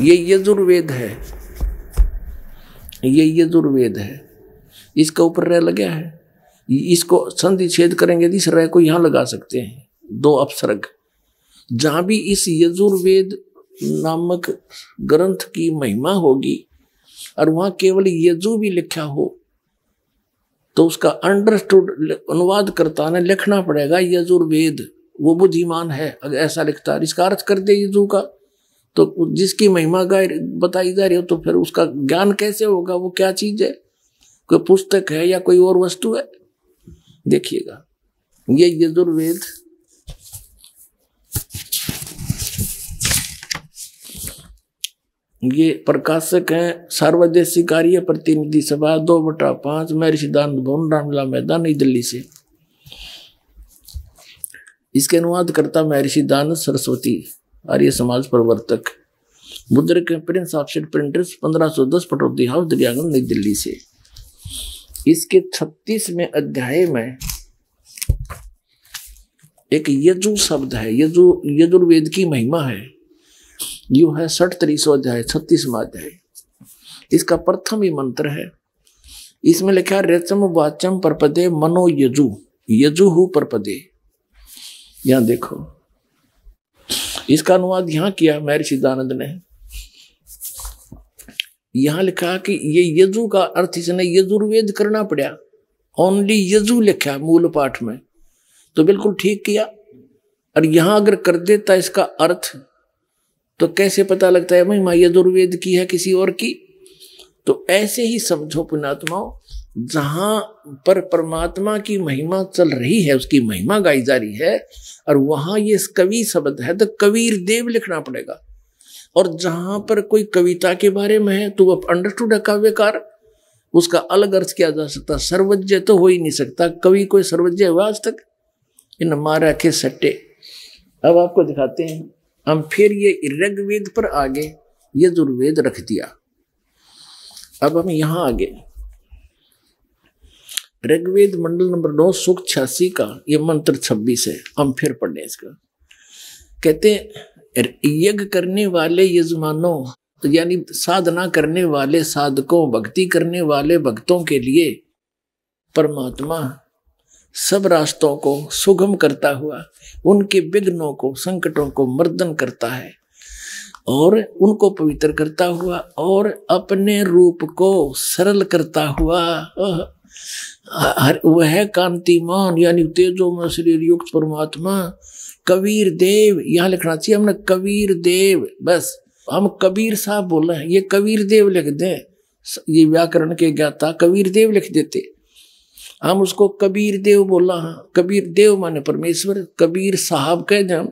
ये यजुर्वेद है, ये यजुर्वेद है, इसका ऊपर रह लगा है, इसको संधि छेद करेंगे इस रह को यहाँ लगा सकते हैं, 2 अपसर्ग। जहां भी इस यजुर्वेद नामक ग्रंथ की महिमा होगी और वहां केवल यजु भी लिखा हो तो उसका अंडरस्टूड अनुवाद करता ने लिखना पड़ेगा यजुर्वेद, वो बुद्धिमान है अगर ऐसा लिखता है। इसका अर्थ कर दे यजु का, तो जिसकी महिमा बताई जा रही हो तो फिर उसका ज्ञान कैसे होगा, वो क्या चीज है, कोई पुस्तक है या कोई और वस्तु है। देखिएगा ये यजुर्वेद ये प्रकाशक हैं सार्वदेशिक कार्य प्रतिनिधि सभा 2/5 महर्षि दानंद भवन रामलीला मैदान नई दिल्ली से। इसके अनुवाद करता महर्षि दानंद सरस्वती आर्य समाज प्रवर्तक। मुद्रक Prince offset printers 1510 Pataudi house Daryaganj नई दिल्ली से। इसके 36वें अध्याय में एक यजु शब्द है। यजुर्वेद की महिमा है। यू है 63वां अध्याय 36वां अध्याय। इसका प्रथम ही मंत्र है। इसमें लिखा है रेचम वाचम परपदे मनो यजु यजुहु परपदे। यहां देखो, इसका अनुवाद यहां किया महर्षि दानंद ने। यहां लिखा कि ये यजु का अर्थ इसने यजुर्वेद करना पड़ा। ओनली यजु लिखा मूल पाठ में, तो बिल्कुल ठीक किया। और यहां अगर कर देता इसका अर्थ, तो कैसे पता लगता है महिमा यजुर्वेद की है किसी और की। तो ऐसे ही समझो पुण्यात्माओं, जहां पर परमात्मा की महिमा चल रही है, उसकी महिमा गाई जा रही है, और वहां ये कवि शब्द है तो कबीर देव लिखना पड़ेगा। और जहां पर कोई कविता के बारे में है तो वह अंडरस्टूड है काव्यकार, उसका अलग अर्थ किया जा सकता। सर्वज्ञ तो हो ही नहीं सकता। कवि कोई सर्वज्ञ हुआ आज तक? इन मारा के सट्टे। अब आपको दिखाते हैं हम। फिर ये ऋग्वेद पर आगे यजुर्वेद रख दिया। अब हम यहां आगे ऋग्वेद मंडल नंबर 9 सूक्त 86 का ये मंत्र 26 है। हम फिर पढ़ने इसका। कहते हैं यज्ञ करने वाले यजमानों, यानी साधना करने वाले साधकों, भक्ति करने वाले भक्तों के लिए परमात्मा सब रास्तों को सुगम करता हुआ उनके विघ्नों को, संकटों को मर्दन करता है और उनको पवित्र करता हुआ और अपने रूप को सरल करता हुआ वह कांतिमान यानी तेजो में शरीर युक्त परमात्मा कबीर देव। यहाँ लिखना चाहिए हमने कबीर देव, बस हम कबीर साहब बोल रहे हैं, ये कबीर देव लिख दें। ये व्याकरण के ज्ञाता कबीर देव लिख देते, हम उसको कबीर देव बोला। हाँ, कबीर देव माने परमेश्वर, कबीर साहब कह दें,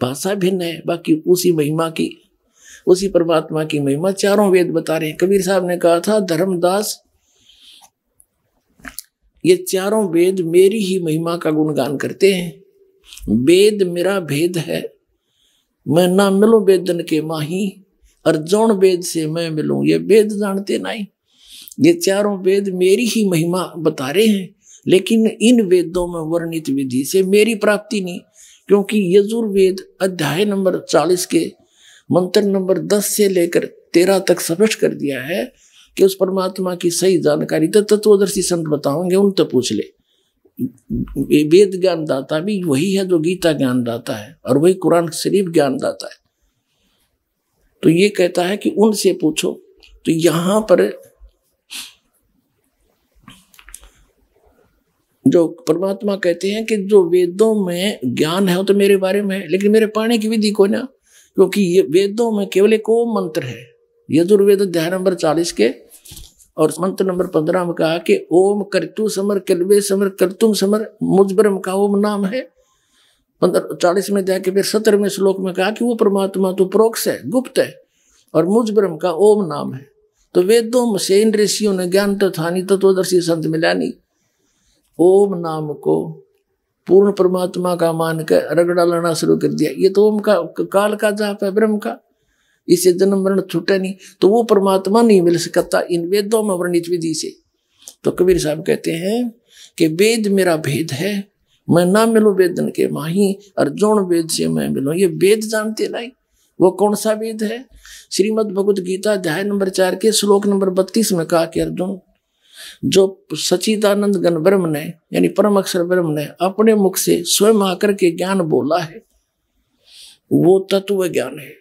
भाषा भिन्न है, बाकी उसी महिमा की, उसी परमात्मा की महिमा चारों वेद बता रहे हैं। कबीर साहब ने कहा था, धर्मदास ये चारों वेद मेरी ही महिमा का गुणगान करते हैं। वेद मेरा भेद है, मैं ना मिलूं वेदन के माही, और जौन वेद से मैं मिलूं ये वेद जानते नहीं। ये चारों वेद मेरी ही महिमा बता रहे हैं, लेकिन इन वेदों में वर्णित विधि से मेरी प्राप्ति नहीं, क्योंकि यजुर्वेद अध्याय नंबर 40 के मंत्र नंबर 10 से लेकर 13 तक स्पष्ट कर दिया है कि उस परमात्मा की सही जानकारी तो तत्वदर्शी संत बताओगे, उन तो पूछ ले। वेद ज्ञान दाता भी वही है जो गीता ज्ञान दाता है, और वही कुरान शरीफ ज्ञान दाता है। तो ये कहता है कि उनसे पूछो। तो यहां पर जो परमात्मा कहते हैं कि जो वेदों में ज्ञान है वो तो मेरे बारे में है, लेकिन मेरे पाने की विधि को ना, क्योंकि ये वेदों में केवल एक ओम मंत्र है। यजुर्वेद अध्याय नंबर 40 के और मंत्र नंबर 15 में कहा कि ओम कर्तु समर कल्वे समर कर्तुम समर, मुझ ब्रह्म का ओम नाम है। 40 में जाके फिर 17वें श्लोक में कहा कि वो परमात्मा तो प्रोक्ष है, गुप्त है, और मुझ ब्रह्म का ओम नाम है। तो वेदों से इन ऋषियों ने ज्ञान तो था नहीं, तत्वदर्शी संत मिला नहीं, ओम नाम को पूर्ण परमात्मा का मान कर रगड़ा लाना शुरू कर दिया। ये तो ओम का काल का जाप है, ब्रह्म का, इससे जन्म मरण छूटे नहीं। तो वो परमात्मा नहीं मिल सकता इन वेदों में वर्णित विधि से। तो कबीर साहब कहते हैं कि वेद मेरा भेद है, मैं ना मिलूं वेदन के माही, और जौन वेद से मैं मिलूं ये वेद जानते नहीं। वो कौन सा वेद है? श्रीमद् भगवत गीता अध्याय नंबर 4 के श्लोक नंबर 32 में कहा कि अर्जुन, जो सच्चिदानंद घन ब्रह्म ने यानी परम अक्षर ब्रह्म ने अपने मुख से स्वयं आकर के ज्ञान बोला है, वो तत्व ज्ञान है,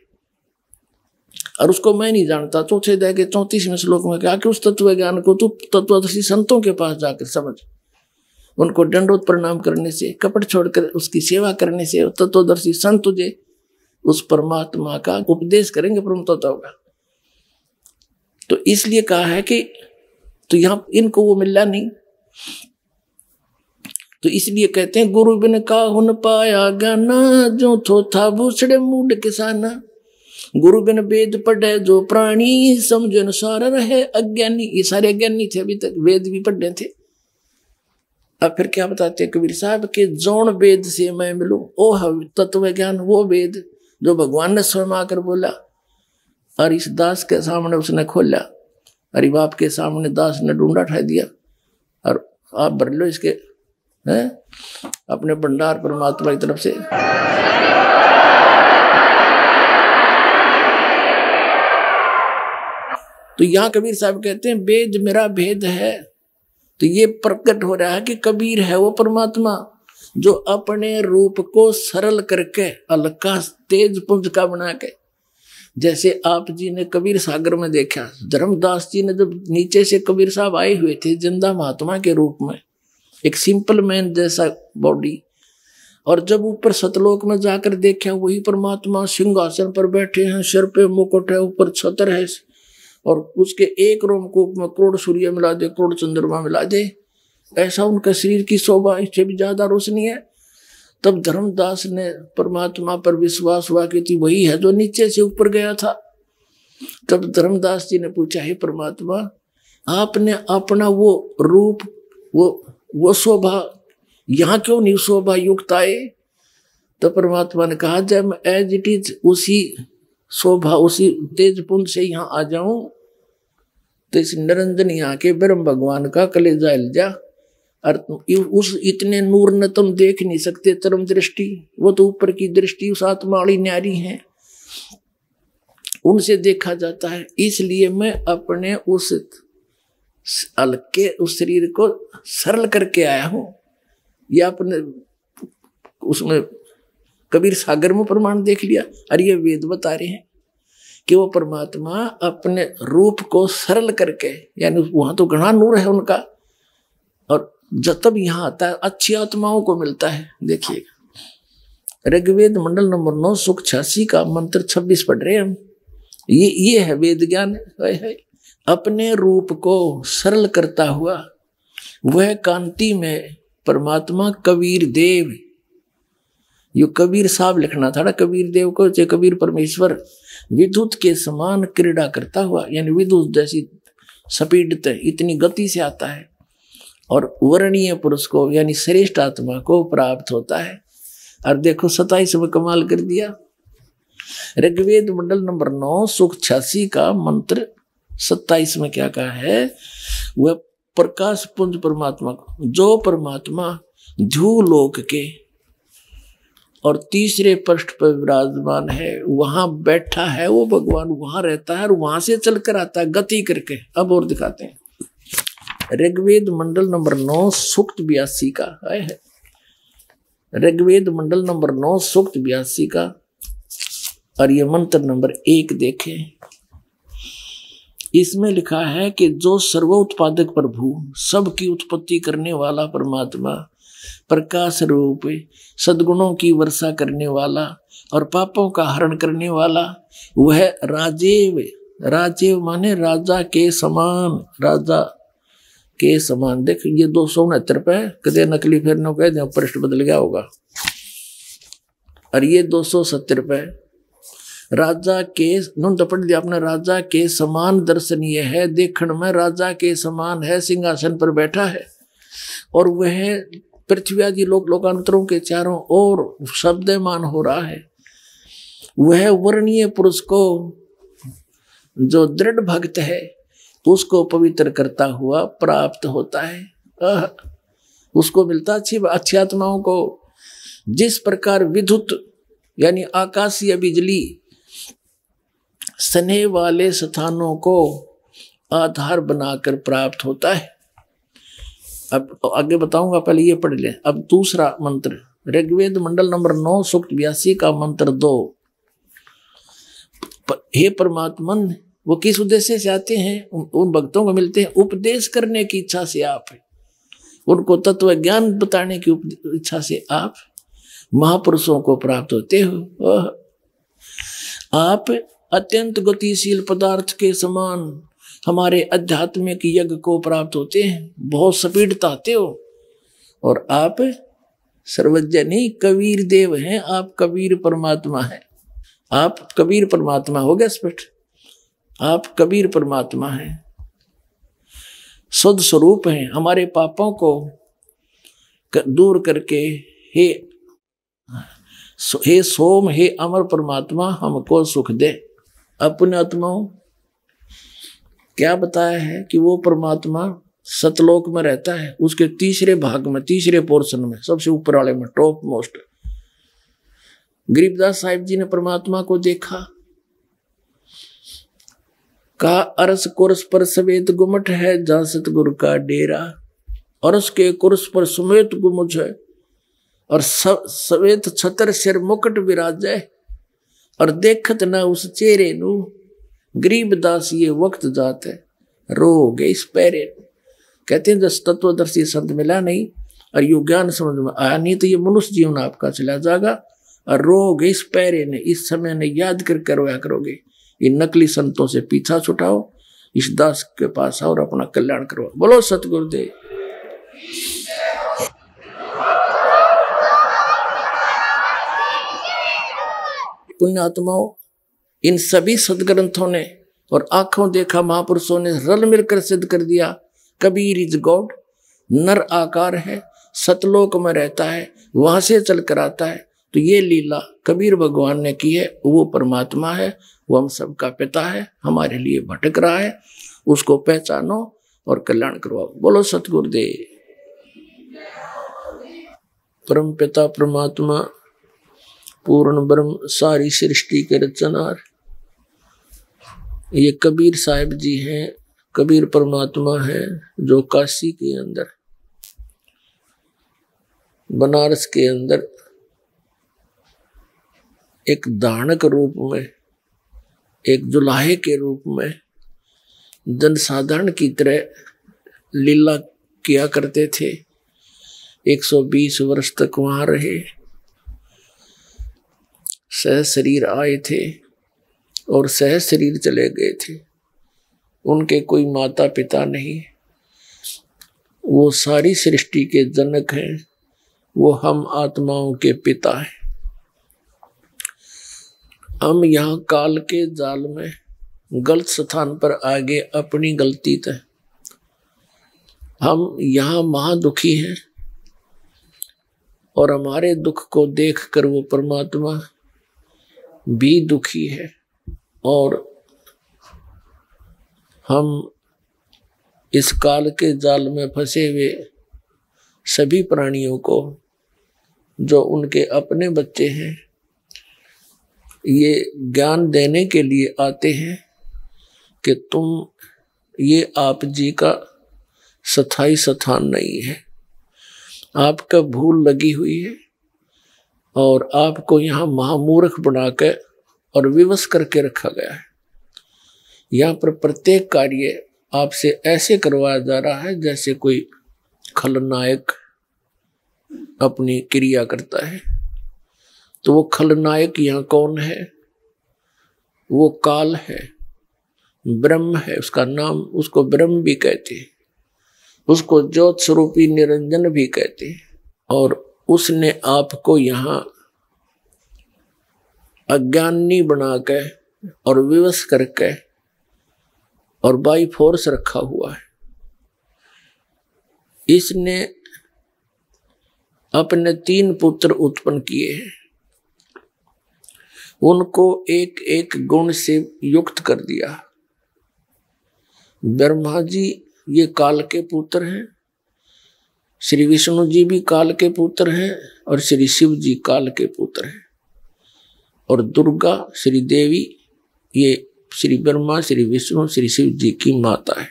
और उसको मैं नहीं जानता। चौथे अध्याय के 34वें श्लोक में कहा कि उस तत्व ज्ञान को तू तत्वदर्शी संतों के पास जाकर समझ, उनको दंडोत प्रणाम करने से, कपट छोड़कर उसकी सेवा करने से तत्वदर्शी संत तुझे उस परमात्मा का उपदेश करेंगे, परम तत्व का। तो इसलिए कहा है कि तो यहां इनको वो मिला नहीं, तो इसलिए कहते हैं गुरु बिन काहुन पाया ज्ञाना, जो थो था भूसड़े मूड किसाना। गुरु बिन वेद पढ़े जो प्राणी, समझन सार रहे अज्ञानी। ये सारे अज्ञानी थे, अभी तक वेद भी पढ़े थे। अब फिर क्या बताते कबीर साहब के जौन वेद से मैं मिलूं, ओ तत्व ज्ञान, वो वेद जो भगवान ने स्वयं आकर बोला। और इस दास के सामने उसने खोला, अरे बाप के सामने दास ने ढूंढा ठा दिया, और आप भर लो इसके हैं अपने भंडार परमात्मा की तरफ से। तो यहां कबीर साहब कहते हैं वेद मेरा भेद है। तो ये प्रकट हो रहा है कि कबीर है वो परमात्मा जो अपने रूप को सरल करके हल्का तेज पुंज का बना के, जैसे आप जी ने कबीर सागर में देखा, धर्मदास जी ने जब नीचे से कबीर साहब आए हुए थे जिंदा महात्मा के रूप में, एक सिंपल मैन जैसा बॉडी, और जब ऊपर सतलोक में जाकर देखा वही परमात्मा सिंहासन पर बैठे हैं, सिर पे मुकुट है, ऊपर छतर है, और उसके एक रोमकूप में करोड़ सूर्य मिला दे, करोड़ चंद्रमा मिला दे, ऐसा उनका शरीर की शोभा, इससे भी ज्यादा रोशनी है। तब धर्मदास ने परमात्मा पर विश्वास हुआ कि वही है जो नीचे से ऊपर गया था। तब धर्मदास जी ने पूछा, हे परमात्मा, आपने अपना वो रूप, वो शोभा यहाँ क्यों नहीं शोभा युक्त आए? तो परमात्मा ने कहा, जब मैं एज इट इज उसी शोभा उसी तेज पुंज से यहाँ आ जाऊं तो इस निरंजन यहाँ के ब्रह्म भगवान का कलेजा हिल जा। और उस इतने नूर न तुम देख नहीं सकते चरम दृष्टि, वो तो ऊपर की दृष्टि उस आत्मा वाली न्यारी है, उनसे देखा जाता है। इसलिए मैं अपने उस हल्के उस शरीर को सरल करके आया हूं। या अपने उसमें कबीर सागर में प्रमाण देख लिया, और ये वेद बता रहे हैं कि वो परमात्मा अपने रूप को सरल करके, यानी वहां तो घना नूर है उनका, और जब तब यहाँ आता है अच्छी आत्माओं को मिलता है। देखिएगा ऋग्वेद मंडल नंबर 9 सुख 86 का मंत्र 26 पढ़ रहे हैं हम। ये है वेद ज्ञान है। अपने रूप को सरल करता हुआ वह कांति में परमात्मा कबीर देव, यो कबीर साहब लिखना था ना कबीर देव को, चाहे कबीर परमेश्वर, विद्युत के समान क्रीड़ा करता हुआ, यानी विद्युत जैसी स्पीड इतनी गति से आता है और वर्णीय पुरुष को यानी श्रेष्ठ आत्मा को प्राप्त होता है। और देखो 27 में कमाल कर दिया। ऋग्वेद मंडल नंबर 9 सुख 86 का मंत्र 27 में क्या कहा है? वह प्रकाश पुंज परमात्मा को, जो परमात्मा ध्रुवलोक के और तीसरे पृष्ठ पर विराजमान है, वहां बैठा है वो भगवान, वहां रहता है और वहां से चलकर आता है गति करके। अब और दिखाते हैं ऋग्वेद मंडल नंबर 9 सूक्त 82 का है। ऋग्वेद मंडल नंबर 9 सूक्त 82 का, और ये मंत्र नंबर 1 देखें। इसमें लिखा है कि जो सर्वोत्पादक प्रभु, सबकी उत्पत्ति करने वाला परमात्मा, प्रकाश रूप, सद्गुणों की वर्षा करने वाला और पापों का हरण करने वाला, वह राजेव, राजेव माने राजा के समान, राजा के समान। देख ये 269 पे कदे नकली फिर न कह दे, पृष्ठ बदल गया होगा। और ये 270 पे राजा के नुन तो पढ़ दिया आपने, राजा के समान दर्शनीय है, देखण में राजा के समान है, सिंहासन पर बैठा है और वह पृथ्वी आदि लोकांतरों के चारों ओर शब्दमान हो रहा है। वह वर्णीय पुरुष को जो दृढ़ भक्त है उसको पवित्र करता हुआ प्राप्त होता है। उसको मिलता अच्छी आत्माओं को। जिस प्रकार विद्युत यानी आकाशीय बिजली स्नेह वाले स्थानों को आधार बनाकर प्राप्त होता है। अब आगे बताऊंगा, पहले ये पढ़ ले। अब दूसरा मंत्र ऋग्वेद मंडल नंबर 9 सूक्त 82 का मंत्र 2। हे परमात्मन, वो किस उद्देश्य से आते हैं? उन भक्तों को मिलते हैं उपदेश करने की इच्छा से, आप उनको तत्व ज्ञान बताने की इच्छा से आप महापुरुषों को प्राप्त होते हो। आप अत्यंत गतिशील पदार्थ के समान हमारे आध्यात्मिक यज्ञ को प्राप्त होते हैं, बहुत स्पीड आते हो। और आप सर्वज्ञ नहीं, कबीर देव हैं, आप कबीर परमात्मा हैं। आप कबीर परमात्मा, हो गया स्पष्ट। आप कबीर परमात्मा हैं, शुद्ध स्वरूप हैं। हमारे पापों को दूर करके हे सोम, हे अमर परमात्मा, हमको सुख दे। अपने आत्माओं क्या बताया है कि वो परमात्मा सतलोक में रहता है, उसके तीसरे भाग में, तीसरे पोर्शन में, सबसे ऊपर वाले में, टॉप मोस्ट। गरीबदास साहिब जी ने परमात्मा को देखा, कहा अरस कुर्स पर सवेत गुमट है, जहां सतगुरु का डेरा। अरस के कुर्स पर समेत गुमुज है और सवेत छतर सिर मुकुट विराजे, और देखत ना उस चेहरे नू। गरीबदास ये वक्त जात है, रो गए इस पैरे। कहते हैं जब तत्वदर्शी संत मिला नहीं और यो ज्ञान समझ में आया नहीं, तो ये मनुष्य जीवन आपका चला जाएगा। और रो गए इस पैरे ने, इस समय ने याद कर रोया करोगे। ये नकली संतों से पीछा छुटाओ, इस दास के पास आओ और अपना कल्याण करो। बोलो सतगुरुदेव। पुण्यात्माओं, इन सभी सदग्रंथों ने और आंखों देखा महापुरुषों ने रल मिलकर सिद्ध कर दिया, कबीर इज गॉड, नर आकार है, सतलोक में रहता है, वहां से चल कर आता है। तो ये लीला कबीर भगवान ने की है, वो परमात्मा है, वो हम सबका पिता है, हमारे लिए भटक रहा है, उसको पहचानो और कल्याण करवाओ। बोलो सतगुरुदेव। परम पिता परमात्मा पूर्ण ब्रह्म सारी सृष्टि के रचनार, ये कबीर साहिब जी हैं, कबीर परमात्मा है, जो काशी के अंदर, बनारस के अंदर एक दानक रूप में, एक जुलाहे के रूप में जनसाधारण की तरह लीला किया करते थे। 120 वर्ष तक वहां रहे, सह शरीर आए थे और सह शरीर चले गए थे। उनके कोई माता पिता नहीं, वो सारी सृष्टि के जनक हैं, वो हम आत्माओं के पिता हैं। हम यहाँ काल के जाल में गलत स्थान पर आ गए, अपनी गलती तय। हम यहाँ महादुखी हैं और हमारे दुख को देखकर वो परमात्मा भी दुखी है, और हम इस काल के जाल में फंसे हुए सभी प्राणियों को, जो उनके अपने बच्चे हैं, ये ज्ञान देने के लिए आते हैं कि तुम, ये आप जी का स्थायी स्थान नहीं है, आपका भूल लगी हुई है और आपको यहाँ महामूर्ख बनाकर और विवश करके रखा गया है। यहाँ पर प्रत्येक कार्य आपसे ऐसे करवाया जा रहा है जैसे कोई खलनायक अपनी क्रिया करता है। तो वो खलनायक यहाँ कौन है? वो काल है, ब्रह्म है, उसका नाम, उसको ब्रह्म भी कहते हैं, उसको ज्योत स्वरूपी निरंजन भी कहते हैं। और उसने आपको यहाँ अज्ञानी बना के और विवश करके और बाई फोर्स रखा हुआ है। इसने अपने 3 पुत्र उत्पन्न किए हैं, उनको एक एक गुण से युक्त कर दिया। ब्रह्मा जी ये काल के पुत्र हैं, श्री विष्णु जी भी काल के पुत्र हैं और श्री शिव जी काल के पुत्र हैं, और दुर्गा श्री देवी ये श्री ब्रह्मा, श्री विष्णु, श्री शिव जी की माता है,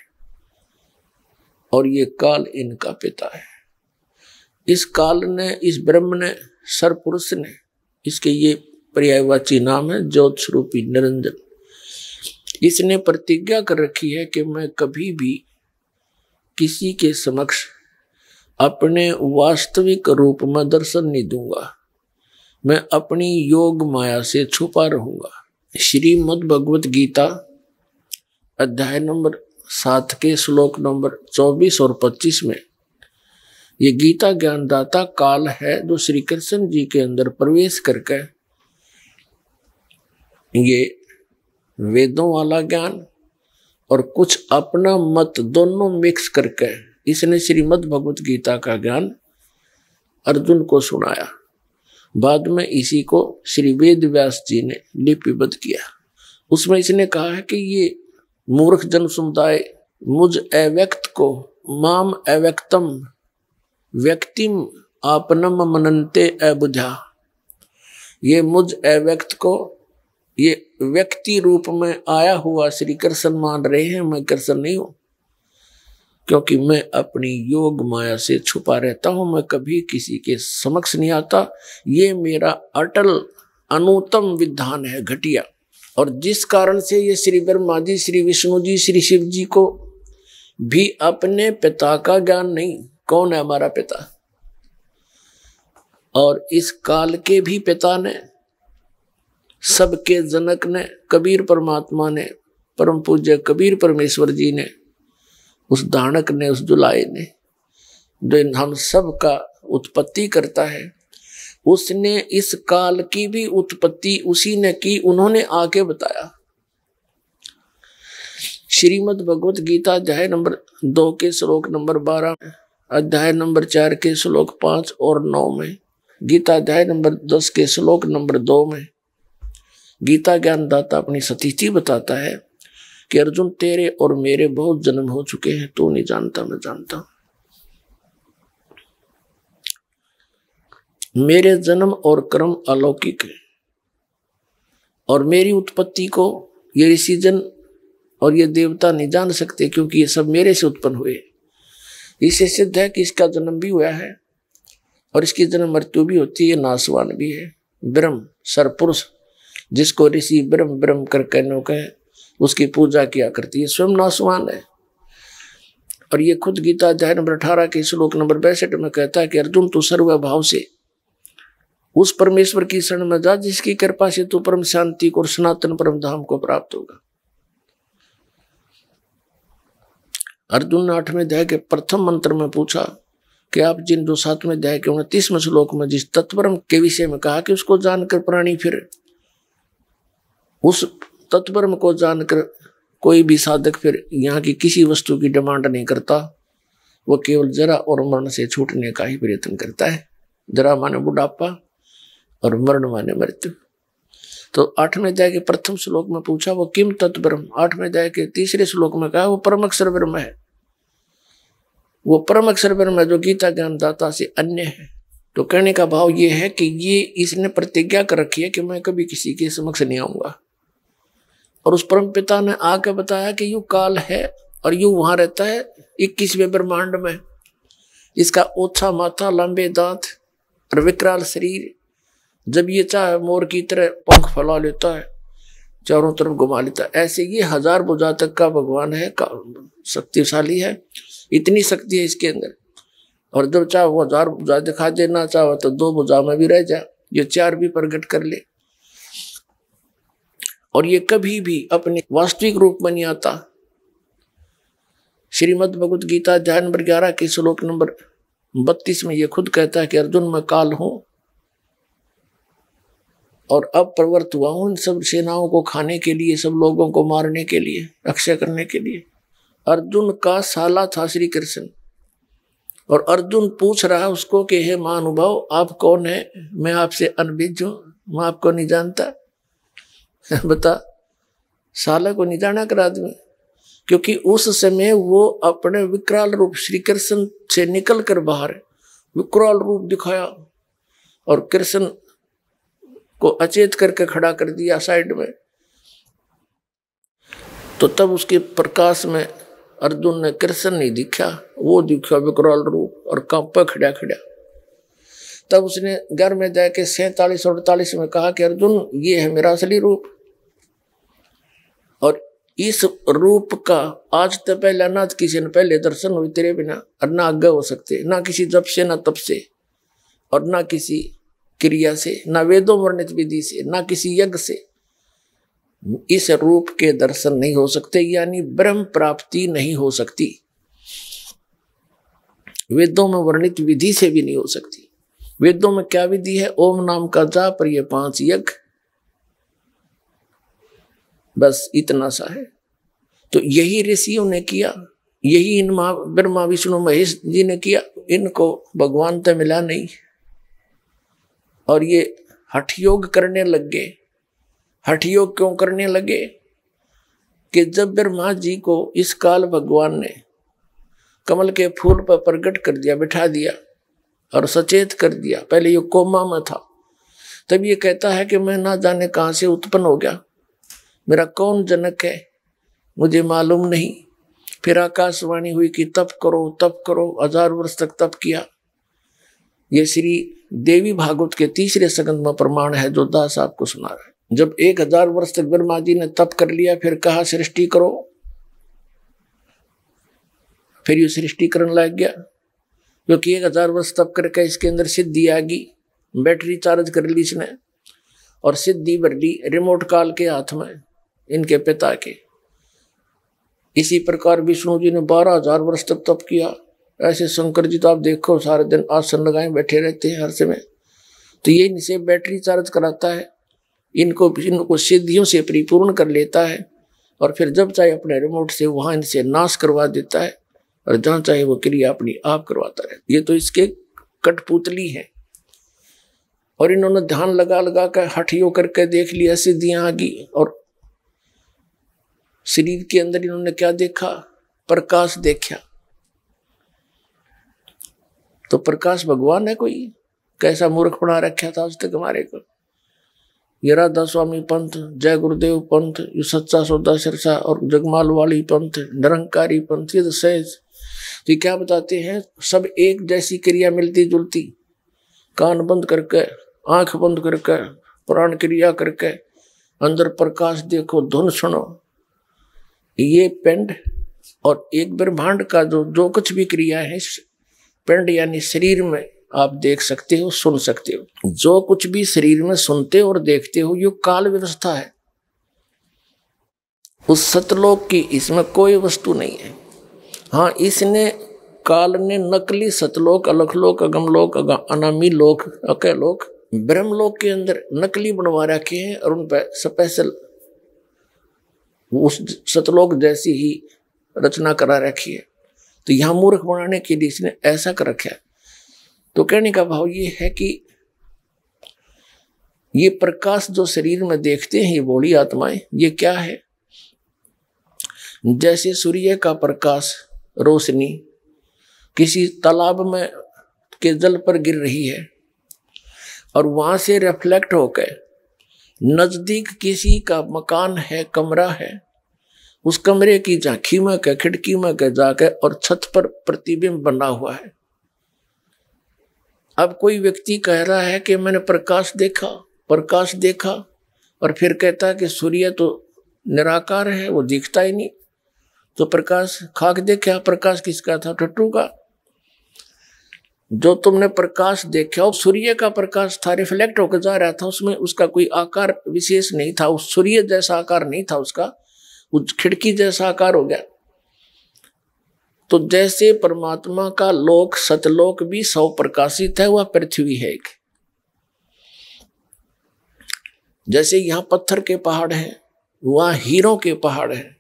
और ये काल इनका पिता है। इस काल ने, इस ब्रह्म ने, सरपुरुष ने, इसके ये पर्यायवाची नाम है ज्योत स्वरूपी निरंजन। इसने प्रतिज्ञा कर रखी है कि मैं कभी भी किसी के समक्ष अपने वास्तविक रूप में दर्शन नहीं दूंगा, मैं अपनी योग माया से छुपा रहूंगा। श्रीमद् भगवत गीता अध्याय नंबर 7 के श्लोक नंबर 24 और 25 में ये गीता ज्ञानदाता काल है, जो श्री कृष्ण जी के अंदर प्रवेश करके ये वेदों वाला ज्ञान और कुछ अपना मत दोनों मिक्स करके इसने श्रीमद् भगवत गीता का ज्ञान अर्जुन को सुनाया। बाद में इसी को श्री वेद व्यास जी ने लिपिबद्ध किया। उसमें इसने कहा है कि ये मूर्ख जन समुदाय मुझ अव्यक्त को माम अव्यक्तम व्यक्तिम आपनम मनन्ते अबुझा, ये मुझ अव्यक्त को ये व्यक्ति रूप में आया हुआ श्री कृष्ण मान रहे हैं। मैं कृष्ण नहीं हूं, क्योंकि मैं अपनी योग माया से छुपा रहता हूं, मैं कभी किसी के समक्ष नहीं आता। ये मेरा अटल अनुत्तम विधान है, घटिया। और जिस कारण से ये श्री ब्रह्मा जी, श्री विष्णु जी, श्री शिव जी को भी अपने पिता का ज्ञान नहीं। कौन है हमारा पिता? और इस काल के भी पिता ने, सबके जनक ने, कबीर परमात्मा ने, परम पूज्य कबीर परमेश्वर जी ने, उस दानक ने, उस जुलाए ने, जो हम सब का उत्पत्ति करता है, उसने इस काल की भी उत्पत्ति उसी ने की। उन्होंने आके बताया। श्रीमद् भगवत गीता अध्याय नंबर 2 के श्लोक नंबर 12, अध्याय नंबर 4 के श्लोक 5 और 9 में, गीता अध्याय नंबर 10 के श्लोक नंबर 2 में गीता ज्ञानदाता अपनी स्थिति बताता है कि अर्जुन तेरे और मेरे बहुत जन्म हो चुके हैं, तू नहीं जानता, मैं जानता हूं। मेरे जन्म और कर्म अलौकिक है और मेरी उत्पत्ति को ये ऋषिजन और ये देवता नहीं जान सकते, क्योंकि ये सब मेरे से उत्पन्न हुए। इससे सिद्ध है कि इसका जन्म भी हुआ है और इसकी जन्म मृत्यु भी होती है, नाशवान भी है। ब्रह्म सरपुरुष, जिसको ऋषि ब्रह्म ब्रह्म कर कहने कहे, उसकी पूजा किया करती है, स्वयं नाशवान है। और ये खुद गीता अध्याय नंबर 18 के श्लोक नंबर 62 में कहता है कि अर्जुन तू सर्वभाव से उस परमेश्वर की शरण में जा जिसकी कृपा से तू परम शांति को और सनातन परम धाम को प्राप्त होगा। अर्जुन ने 8वें अध्याय के प्रथम मंत्र में पूछा कि आप जिन जो 7वें अध्याय के 29वें श्लोक में जिस तत्परम के विषय में कहा कि उसको जानकर प्राणी फिर उस तत्परम को जानकर कोई भी साधक फिर यहाँ की किसी वस्तु की डिमांड नहीं करता, वो केवल जरा और मरण से छूटने का ही प्रयत्न करता है। जरा माने बुढ़ापा और मरण माने मृत्यु। तो 8वें अध्याय के प्रथम श्लोक में पूछा वो किम तत्परम, 8वें अध्याय के 3रे श्लोक में कहा वो परम अक्षर ब्रह्म है। वो परम अक्षर ब्रह्म है जो गीता ज्ञानदाता से अन्य है। तो कहने का भाव ये है कि ये इसने प्रतिज्ञा कर रखी है कि मैं कभी किसी के समक्ष नहीं आऊंगा। और उस परम पिता ने आके बताया कि यू काल है और यू वहां रहता है 21वें ब्रह्मांड में। इसका ओछा माथा, लंबे दांत और विकराल शरीर, जब ये चाहे मोर की तरह पंख फैला लेता है, चारों तरफ घुमा लेता है। ऐसे ये 1000 भुजा तक का भगवान है, शक्तिशाली है, इतनी शक्ति है इसके अंदर। और जब चाहे वो 1000 भुजा दिखा देना, चाहे तो 2 भुजा में भी रह जाए, ये 4 भी प्रकट कर ले। और ये कभी भी अपने वास्तविक रूप में नहीं आता। श्रीमद् भगवत गीता अध्याय नंबर 11 के श्लोक नंबर 32 में ये खुद कहता है कि अर्जुन मैं काल हूं और अब प्रवृत्त हुआ हूं इन सब सेनाओं को खाने के लिए, सब लोगों को मारने के लिए, रक्षा करने के लिए। अर्जुन का साला था श्री कृष्ण और अर्जुन पूछ रहा है उसको कि हे महानुभाव आप कौन है, मैं आपसे अनभिज्ञ हूं, मैं आपको नहीं जानता। बता, साला को नहीं जाना कर आदमी, क्योंकि उस समय वो अपने विकराल रूप श्री कृष्ण से निकल कर बाहर विकराल रूप दिखाया और कृष्ण को अचेत करके खड़ा कर दिया साइड में। तो तब उसके प्रकाश में अर्जुन ने कृष्ण नहीं दिखा, वो दिखा विकराल रूप और कांपा खड़ा खड़ा। तब उसने 11वें अध्याय के 47 और 48 में कहा कि अर्जुन ये है मेरा असली रूप और इस रूप का आज तक पहले ना किसी ने पहले दर्शन हुए तेरे बिना, और ना आगे हो सकते, ना किसी जप से, ना तप से, और ना किसी क्रिया से, ना वेदों वर्णित विधि से, ना किसी यज्ञ से इस रूप के दर्शन नहीं हो सकते, यानी ब्रह्म प्राप्ति नहीं हो सकती। वेदों में वर्णित विधि से भी नहीं हो सकती। वेदों में क्या विधि है? ओम नाम का जाप और ये 5 यज्ञ बस इतना सा है। तो यही ऋषियों ने किया, यही इन ब्रह्मा विष्णु महेश जी ने किया, इनको भगवान तो मिला नहीं। और ये हठ योग करने लग गए। हठ योग क्यों करने लगे कि जब ब्रह्मा जी को इस काल भगवान ने कमल के फूल पर प्रकट कर दिया, बिठा दिया और सचेत कर दिया, पहले ये कोमा में था, तब ये कहता है कि मैं ना जाने कहां से उत्पन्न हो गया, मेरा कौन जनक है मुझे मालूम नहीं। फिर आकाशवाणी हुई कि तप करो तप करो, 1000 वर्ष तक तप किया। ये श्री देवी भागवत के 3रे स्कंद में प्रमाण है जो दास आपको सुना रहा है। जब 1000 वर्ष तक ब्रह्मा जी ने तप कर लिया, फिर कहा सृष्टि करो, फिर ये सृष्टि करने लग गया, क्योंकि 1000 वर्ष तप करके इसके अंदर सिद्धि आ गई, बैटरी चार्ज कर ली इसने और सिद्धि भर ली रिमोट काल के हाथ में इनके पिता के। इसी प्रकार विष्णु जी ने 12000 वर्ष तक तप किया। ऐसे शंकर जी तो आप देखो सारे दिन आसन लगाए बैठे रहते हैं हर समय, तो ये इनसे बैटरी चार्ज कराता है, इनको सिद्धियों से परिपूर्ण कर लेता है और फिर जब चाहे अपने रिमोट से वहां इनसे नाश करवा देता है और जहां चाहे वो क्रिया अपनी आप करवाता है। ये तो इसके कठपुतली है। और इन्होंने ध्यान लगा लगा कर हठियों करके देख लिया, सिद्धियां आ गई। और शरीर के अंदर इन्होंने क्या देखा? प्रकाश देखा। तो प्रकाश भगवान है कोई? कैसा मूर्ख बना रखा था आज तक हमारे को। ये राधा स्वामी पंथ, जय गुरुदेव पंथ, ये सच्चा सौदा सिरसा और जगमाल वाली पंथ, निरंकारी पंथ, ये तो सहज। तो क्या बताते हैं? सब एक जैसी क्रिया मिलती जुलती, कान बंद करके आंख बंद करके प्राण क्रिया करके अंदर प्रकाश देखो, धुन सुनो। ये पिंड और एक ब्रह्मांड का जो कुछ भी क्रिया है पिंड यानी शरीर में आप देख सकते हो, सुन सकते हो। जो कुछ भी शरीर में सुनते हो और देखते हो ये काल व्यवस्था है। उस सतलोक की इसमें कोई वस्तु नहीं है। हाँ, इसने काल ने नकली सतलोक, अलखलोक, अगमलोक, अनामी लोक, अकलोक, ब्रह्मलोक के अंदर नकली बनवा रखे हैं और उन पर स्पेशल उस सतलोक जैसी ही रचना करा रखी है। तो यहां मूर्ख बनाने के लिए इसने ऐसा कर रखा है। तो कहने का भाव ये है कि ये प्रकाश जो शरीर में देखते हैं ये बॉडी आत्माएं, ये क्या है? जैसे सूर्य का प्रकाश, रोशनी किसी तालाब में के जल पर गिर रही है और वहां से रिफ्लेक्ट होकर नजदीक किसी का मकान है, कमरा है, उस कमरे की झांकी में के खिड़की में के जाके और छत पर प्रतिबिंब बना हुआ है। अब कोई व्यक्ति कह रहा है कि मैंने प्रकाश देखा और फिर कहता है कि सूर्य तो निराकार है, वो दिखता ही नहीं। तो प्रकाश खाक देखा, प्रकाश किसका था? टट्टू का। जो तुमने प्रकाश देखा वो सूर्य का प्रकाश था, रिफ्लेक्ट होकर जा रहा था, उसमें उसका कोई आकार विशेष नहीं था, उस सूर्य जैसा आकार नहीं था उसका, उस खिड़की जैसा आकार हो गया। तो जैसे परमात्मा का लोक सतलोक भी सौ प्रकाशित है, वह पृथ्वी है एक। जैसे यहां पत्थर के पहाड़ हैं, वहां हीरों के पहाड़ हैं,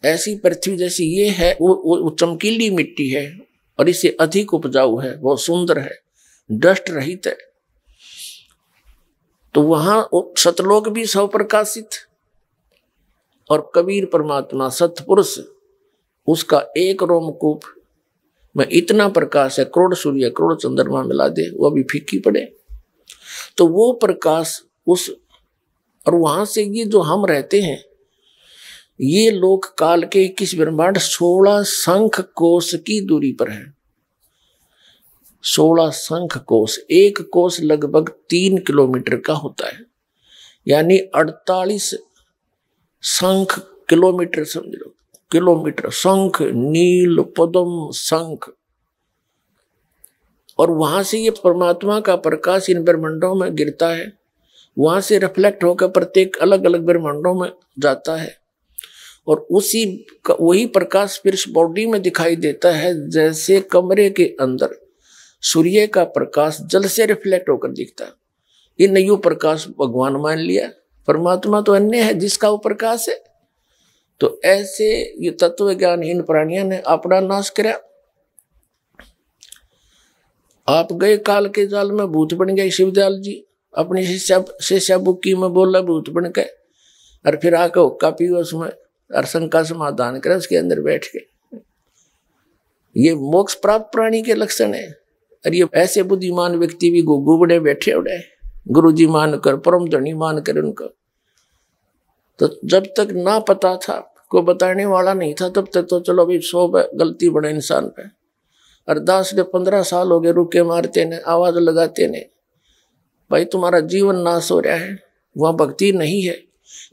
ऐसी पृथ्वी जैसी ये है वो चमकीली मिट्टी है और इससे अधिक उपजाऊ है, बहुत सुंदर है, डस्ट रहित है। तो वहां सतलोक भी सौ प्रकाशित और कबीर परमात्मा सतपुरुष, उसका एक रोमकूप में इतना प्रकाश है, करोड़ सूर्य करोड़ चंद्रमा मिला दे वो भी फीकी पड़े। तो वो प्रकाश उस, और वहां से ये जो हम रहते हैं ये लोक काल के 21 ब्रह्मांड 16 शंख कोश की दूरी पर है। 16 शंख कोश, एक कोश लगभग 3 किलोमीटर का होता है, यानी 48 शंख किलोमीटर, समझ लो किलोमीटर। शंख, नील, पद्म, शंख। और वहां से ये परमात्मा का प्रकाश इन ब्रह्मांडों में गिरता है, वहां से रिफ्लेक्ट होकर प्रत्येक अलग अलग ब्रह्मांडों में जाता है और वही प्रकाश फिर बॉडी में दिखाई देता है। जैसे कमरे के अंदर सूर्य का प्रकाश जल से रिफ्लेक्ट होकर दिखता है, ये नयू प्रकाश भगवान मान लिया परमात्मा तो अन्य है जिसका वो प्रकाश है। तो ऐसे ये तत्व ज्ञानहीन प्राणियों ने अपना नाश किया। आप गए काल के जाल में, भूत बन गए शिवदयाल जी, अपनी शिष्या बुक्की में बोला भूत बन के, और फिर आकर हुक्का पियो उसमें और शंका समाधान करे उसके अंदर बैठ के। ये मोक्ष प्राप्त प्राणी के लक्षण है। और ये ऐसे बुद्धिमान व्यक्ति भी गुग्गू बड़े बैठे उड़े, गुरु जी मान कर, परम धनी मान कर उनको। तो जब तक ना पता था, कोई बताने वाला नहीं था, तब तक तो चलो भाई 100 गलती बड़े इंसान पे। अरदास ने 15 साल हो गए रुके मारते ने, आवाज लगाते ने, भाई तुम्हारा जीवन नाश हो रहा है, वहां भक्ति नहीं है।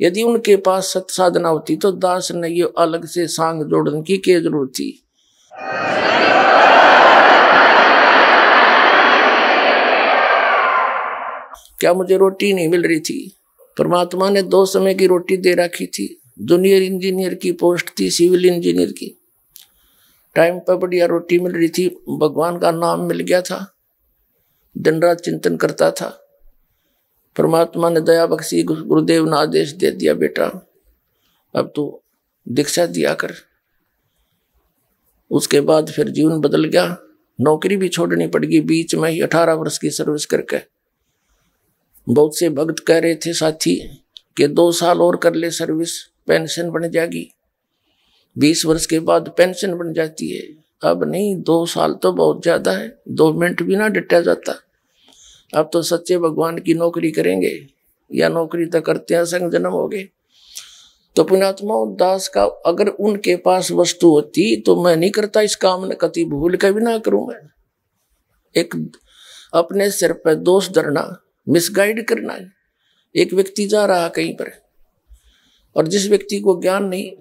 यदि उनके पास सत साधना होती तो दास ने ये अलग से सांग जोड़ने की क्या जरूरत थी। क्या मुझे रोटी नहीं मिल रही थी? परमात्मा ने 2 समय की रोटी दे रखी थी। जूनियर इंजीनियर की पोस्ट थी, सिविल इंजीनियर की, टाइम पर बढ़िया रोटी मिल रही थी, भगवान का नाम मिल गया था, दिन रात चिंतन करता था। परमात्मा ने दया बख्शी, गुरुदेव ने आदेश दे दिया, बेटा अब तू दीक्षा दिया कर। उसके बाद फिर जीवन बदल गया। नौकरी भी छोड़नी पड़ गई बीच में ही, 18 वर्ष की सर्विस करके। बहुत से भक्त कह रहे थे साथी कि 2 साल और कर ले सर्विस, पेंशन बन जाएगी, 20 वर्ष के बाद पेंशन बन जाती है। अब नहीं, 2 साल तो बहुत ज्यादा है, 2 मिनट भी ना डटा जाता। अब तो सच्चे भगवान की नौकरी करेंगे, या नौकरी तो करते हैं, संग जन्म हो गए। तो पुण्यात्मा दास का अगर उनके पास वस्तु होती तो मैं नहीं करता इस काम ने, कति भूल के भी ना करूं मैं। एक अपने सिर पर दोष धरना, मिसगाइड करना। एक व्यक्ति जा रहा कहीं पर, और जिस व्यक्ति को ज्ञान नहीं,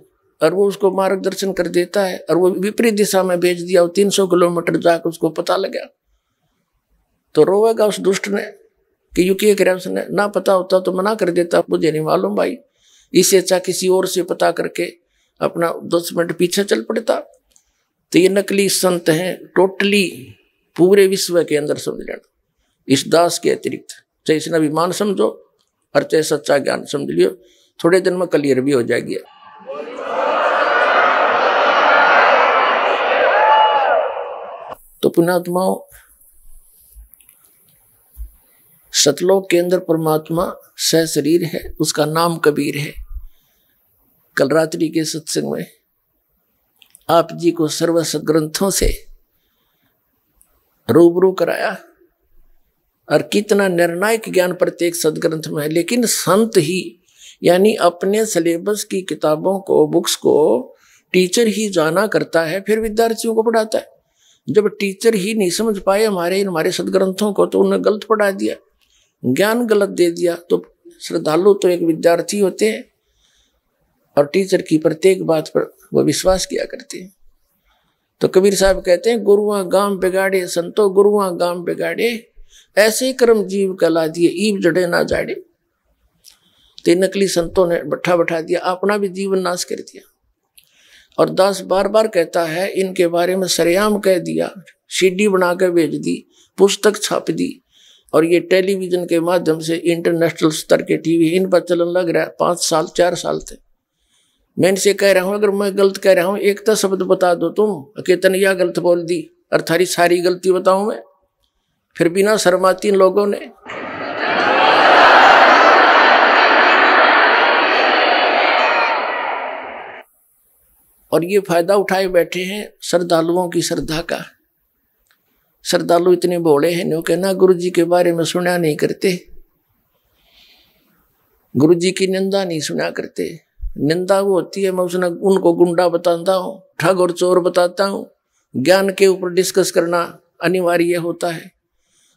और वो उसको मार्गदर्शन कर देता है, और वो विपरीत दिशा में भेज दिया, 300 किलोमीटर जाकर उसको पता लगा, तो रोएगा उस दुष्ट ने कि यू क्या करे। उसने ना पता होता तो मना कर देता, मुझे नहीं मालूम भाई, इससे अच्छा किसी और से पता करके अपना 10 मिनट पीछे चल पड़ता। तो ये नकली संत हैं टोटली पूरे विश्व के अंदर, समझ लेना। इस दास के अतिरिक्त चाहे इसने अभिमान समझो और चाहे सच्चा ज्ञान समझ लियो, थोड़े दिन में क्लियर भी हो जाएगी। तो पुण्यात्माओं, सतलोक के अंदर परमात्मा सह शरीर है, उसका नाम कबीर है। कल रात्रि के सत्संग में आप जी को सर्व सदग्रंथों से रूबरू कराया, और कितना निर्णायक ज्ञान प्रत्येक सदग्रंथ में है। लेकिन संत ही, यानी अपने सिलेबस की किताबों को, बुक्स को टीचर ही जाना करता है, फिर विद्यार्थियों को पढ़ाता है। जब टीचर ही नहीं समझ पाए हमारे सदग्रंथों को, तो उन्हें गलत पढ़ा दिया, ज्ञान गलत दे दिया। तो श्रद्धालु तो एक विद्यार्थी होते हैं, और टीचर की प्रत्येक बात पर वो विश्वास किया करते हैं। तो कबीर साहब कहते हैं, गुरुआ गांव बिगाड़े संतो, गुरुआ गांव बिगाड़े, ऐसे कर्म जीव कला दिए, ईब जड़े ना जाड़े। तो नकली संतों ने बैठा दिया, अपना भी जीवन नाश कर दिया। और दास बार बार कहता है, इनके बारे में सरेआम कह दिया, सीडी बना कर भेज दी, पुस्तक छाप दी, और ये टेलीविजन के माध्यम से इंटरनेशनल स्तर के टीवी इन पर चलन लग रहा है। 5 साल 4 साल थे। मैं इनसे कह रहा हूं, अगर मैं गलत कह रहा हूं, एक तो शब्द बता दो तुम कि तनिया गलत बोल दी, और थारी सारी गलती बताऊं मैं। फिर बिना शर्माती इन लोगों ने और ये फायदा उठाए बैठे हैं श्रद्धालुओं की श्रद्धा का। श्रद्धालु इतने भोले हैं, नो कहना गुरु जी के बारे में सुना नहीं करते, गुरु जी की निंदा नहीं सुना करते। निंदा वो होती है, मैं उसने उनको गुंडा बताता हूँ, ठग और चोर बताता हूँ। ज्ञान के ऊपर डिस्कस करना अनिवार्य होता है।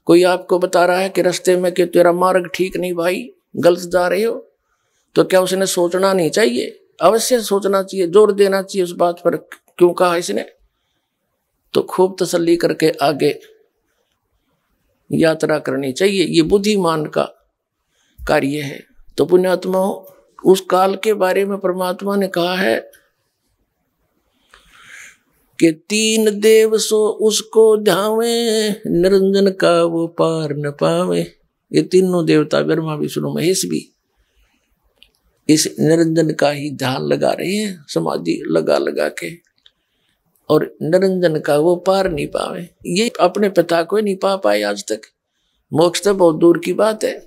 कोई आपको बता रहा है कि रास्ते में कि तेरा मार्ग ठीक नहीं भाई, गलत जा रहे हो, तो क्या उसने सोचना नहीं चाहिए? अवश्य सोचना चाहिए, जोर देना चाहिए उस बात पर, क्यों कहा इसने, तो खूब तसल्ली करके आगे यात्रा करनी चाहिए। ये बुद्धिमान का कार्य है। तो पुण्यात्माओं, उस काल के बारे में परमात्मा ने कहा है कि 3 देव सो उसको ध्यावे, निरंजन का वो पार न पावे। ये तीनों देवता, ब्रह्मा विष्णु महेश भी, इस निरंजन का ही ध्यान लगा रहे हैं, समाधि लगा लगा के, और निरंजन का वो पार नहीं पावे। ये अपने पिता को नहीं पा पाए आज तक, मोक्ष तो बहुत दूर की बात है।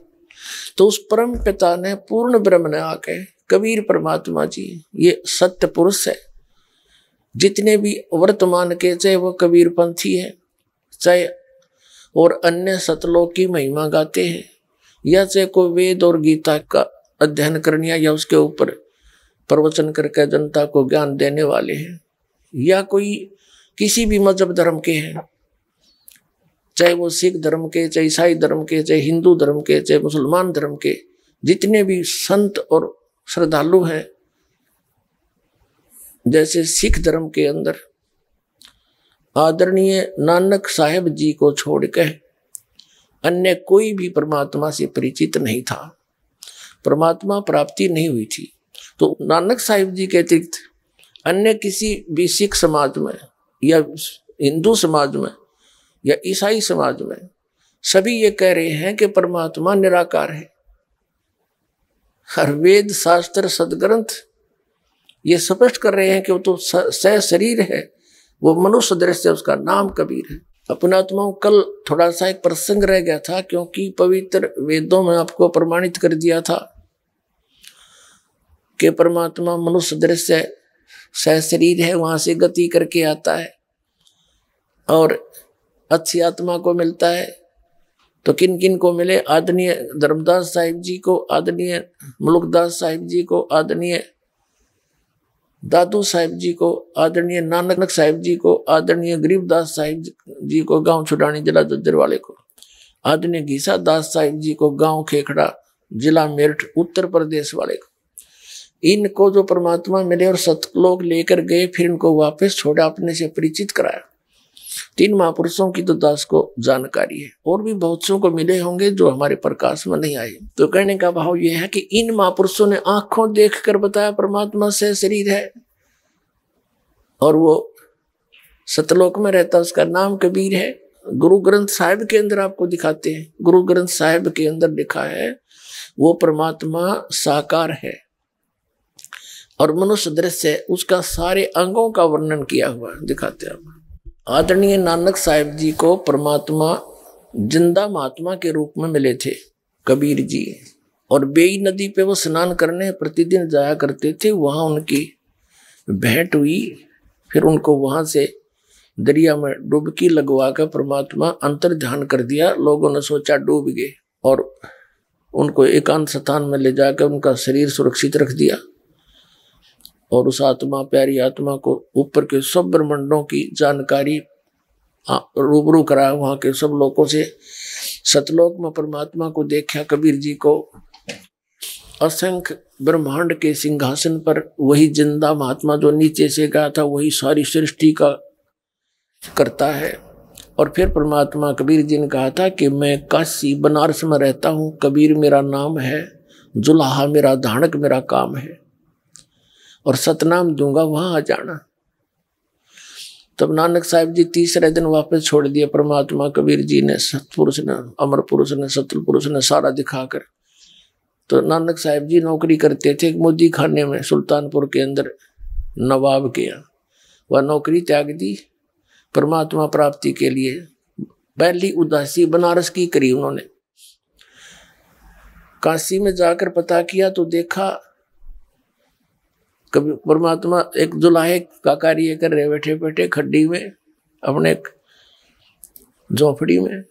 तो उस परम पिता ने पूर्ण ब्रह्म ने आके, कबीर परमात्मा जी ये सत्य पुरुष है। जितने भी वर्तमान के, चाहे वो कबीर पंथी है, चाहे और अन्य सतलोक की महिमा गाते हैं, या चाहे कोई वेद और गीता का अध्ययन करने या उसके ऊपर प्रवचन करके जनता को ज्ञान देने वाले हैं, या कोई किसी भी मजहब धर्म के हैं, चाहे वो सिख धर्म के, चाहे ईसाई धर्म के, चाहे हिंदू धर्म के, चाहे मुसलमान धर्म के, जितने भी संत और श्रद्धालु हैं, जैसे सिख धर्म के अंदर आदरणीय नानक साहेब जी को छोड़कर अन्य कोई भी परमात्मा से परिचित नहीं था, परमात्मा प्राप्ति नहीं हुई थी। तो नानक साहिब जी के अतिरिक्त अन्य किसी भी सिख समाज में या हिंदू समाज में या ईसाई समाज में सभी ये कह रहे हैं कि परमात्मा निराकार है। हर वेद शास्त्र सदग्रंथ ये स्पष्ट कर रहे हैं कि वो तो सशरीर है, वो मनुष्य दृश्य, उसका नाम कबीर है। अपनात्माओं, कल थोड़ा सा एक प्रसंग रह गया था, क्योंकि पवित्र वेदों में आपको प्रमाणित कर दिया था कि परमात्मा मनुष्य दृश्य सशरीर है, वहां से गति करके आता है और अच्छी आत्मा को मिलता है। तो किन किन को मिले? आदरणीय धर्मदास साहिब जी को, आदरणीय मुल्कदास साहिब जी को, आदरणीय दादू साहिब जी को, आदरणीय नानक साहिब जी को, आदरणीय गरीबदास साहिब जी को गांव छुड़ानी जिला दद्दर वाले को, आदरणीय घीसा दास साहिब जी को गांव खेखड़ा जिला मेरठ उत्तर प्रदेश वाले को। इनको जो परमात्मा मिले और सतलोक लेकर गए, फिर इनको वापस छोड़ा, अपने से परिचित कराया। 3 महापुरुषों की तो दास को जानकारी है, और भी बहुत सौ को मिले होंगे जो हमारे प्रकाश में नहीं आए। तो कहने का भाव यह है कि इन महापुरुषों ने आंखों देखकर बताया परमात्मा से शरीर है, और वो सतलोक में रहता, उसका नाम कबीर है। गुरु ग्रंथ साहिब के अंदर आपको दिखाते हैं, गुरु ग्रंथ साहिब के अंदर लिखा है वो परमात्मा साकार है और मनुष्य दृश्य है, उसका सारे अंगों का वर्णन किया हुआ दिखाते हैं। आदरणीय नानक साहिब जी को परमात्मा जिंदा महात्मा के रूप में मिले थे कबीर जी, और बेई नदी पे वो स्नान करने प्रतिदिन जाया करते थे। वहां उनकी भेंट हुई, फिर उनको वहां से दरिया में डुबकी लगवा कर परमात्मा अंतर ध्यान कर दिया। लोगों ने सोचा डूब गए, और उनको एकांत स्थान में ले जाकर उनका शरीर सुरक्षित रख दिया, और उस आत्मा, प्यारी आत्मा को ऊपर के सब ब्रह्मांडों की जानकारी रूबरू कराया वहां के सब लोगों से। सतलोक में परमात्मा को देखा कबीर जी को, असंख्य ब्रह्मांड के सिंहासन पर वही जिंदा महात्मा जो नीचे से गया था, वही सारी सृष्टि का करता है। और फिर परमात्मा कबीर जी ने कहा था कि मैं काशी बनारस में रहता हूँ, कबीर मेरा नाम है, जुलाहा मेरा धानक मेरा काम है, और सतनाम दूंगा, वहां आ जाना। तब नानक साहिब जी तीसरे दिन वापस छोड़ दिया परमात्मा कबीर जी ने, सतपुरुष ने, अमर पुरुष ने, सतल पुरुष ने सारा दिखाकर। तो नानक साहिब जी नौकरी करते थे मोदी खाने में, सुल्तानपुर के अंदर नवाब के यहाँ। वह नौकरी त्याग दी परमात्मा प्राप्ति के लिए। पहली उदासी बनारस की करी उन्होंने। काशी में जाकर पता किया तो देखा कभी परमात्मा एक जुलाहे का कार्य कर रहे, बैठे बैठे खड्डी में अपने झोपड़ी में।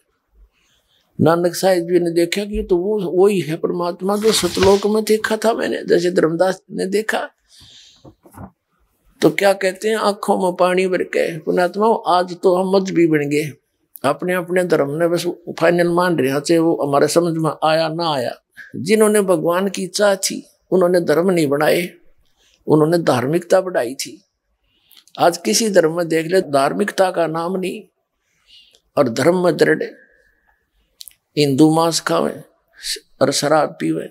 नानक साहिब जी ने देखा कि तो वो ही है परमात्मा जो सतलोक में देखा था मैंने, जैसे धर्मदास ने देखा। तो क्या कहते हैं, आंखों में पानी भर के पुणात्मा आज तो हम मजहबी बन गए, अपने अपने धर्म ने बस फाइनल मान रहे, चाहे वो हमारे समझ में आया ना आया। जिन्होंने भगवान की इच्छा थी उन्होंने धर्म नहीं बनाए, उन्होंने धार्मिकता बढ़ाई थी। आज किसी धर्म में देख ले, धार्मिकता का नाम नहीं, और धर्म में दृढ़। हिंदू मांस खावे और शराब पीवे,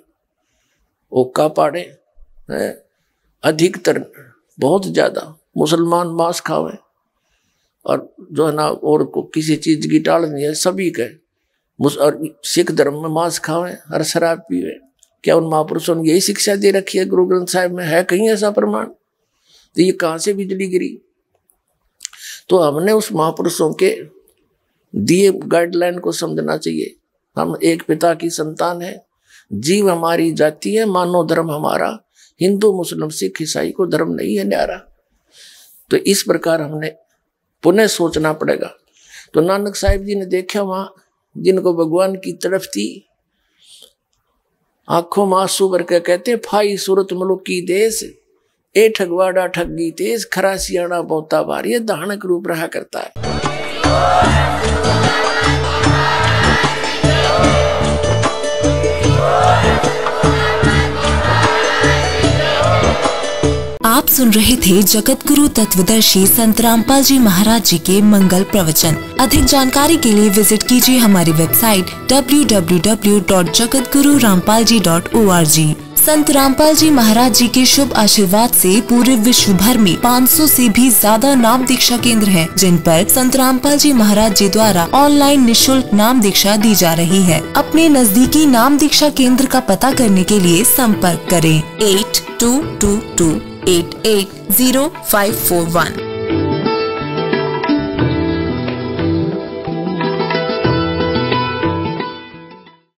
ओका पाड़े, अधिकतर बहुत ज्यादा मुसलमान मांस खावे, और जो है ना और को किसी चीज की टाल नहीं है, सभी के। और सिख धर्म में मांस खावे और शराब पीवे, क्या उन महापुरुषों ने यही शिक्षा दे रखी है गुरु ग्रंथ साहिब में? है कहीं ऐसा प्रमाण? तो ये कहां से बिजली गिरी? तो हमने उस महापुरुषों के दिए गाइडलाइन को समझना चाहिए। हम एक पिता की संतान है, जीव हमारी जाति है, मानो धर्म हमारा, हिंदू मुस्लिम सिख ईसाई को धर्म नहीं है न्यारा। तो इस प्रकार हमने पुनः सोचना पड़ेगा। तो नानक साहिब जी ने देखा वहां जिनको भगवान की तरफ थी, आंखों में आंसू भर के कहते फाई सूरत मुल्क की देश, ए ठगवाड़ा ठगी तेज, खरा सियाणा बहुता भारी, ये दानक रूप रहा करता है। आप सुन रहे थे जगत गुरु तत्वदर्शी संत रामपाल जी महाराज जी के मंगल प्रवचन। अधिक जानकारी के लिए विजिट कीजिए हमारी वेबसाइट www.jagatgururampalji.org। संत रामपाल जी महाराज जी के शुभ आशीर्वाद से पूरे विश्व भर में 500 से भी ज्यादा नाम दीक्षा केंद्र हैं, जिन पर संत रामपाल जी महाराज जी द्वारा ऑनलाइन निशुल्क नाम दीक्षा दी जा रही है। अपने नजदीकी नाम दीक्षा केंद्र का पता करने के लिए संपर्क करें 8222880541।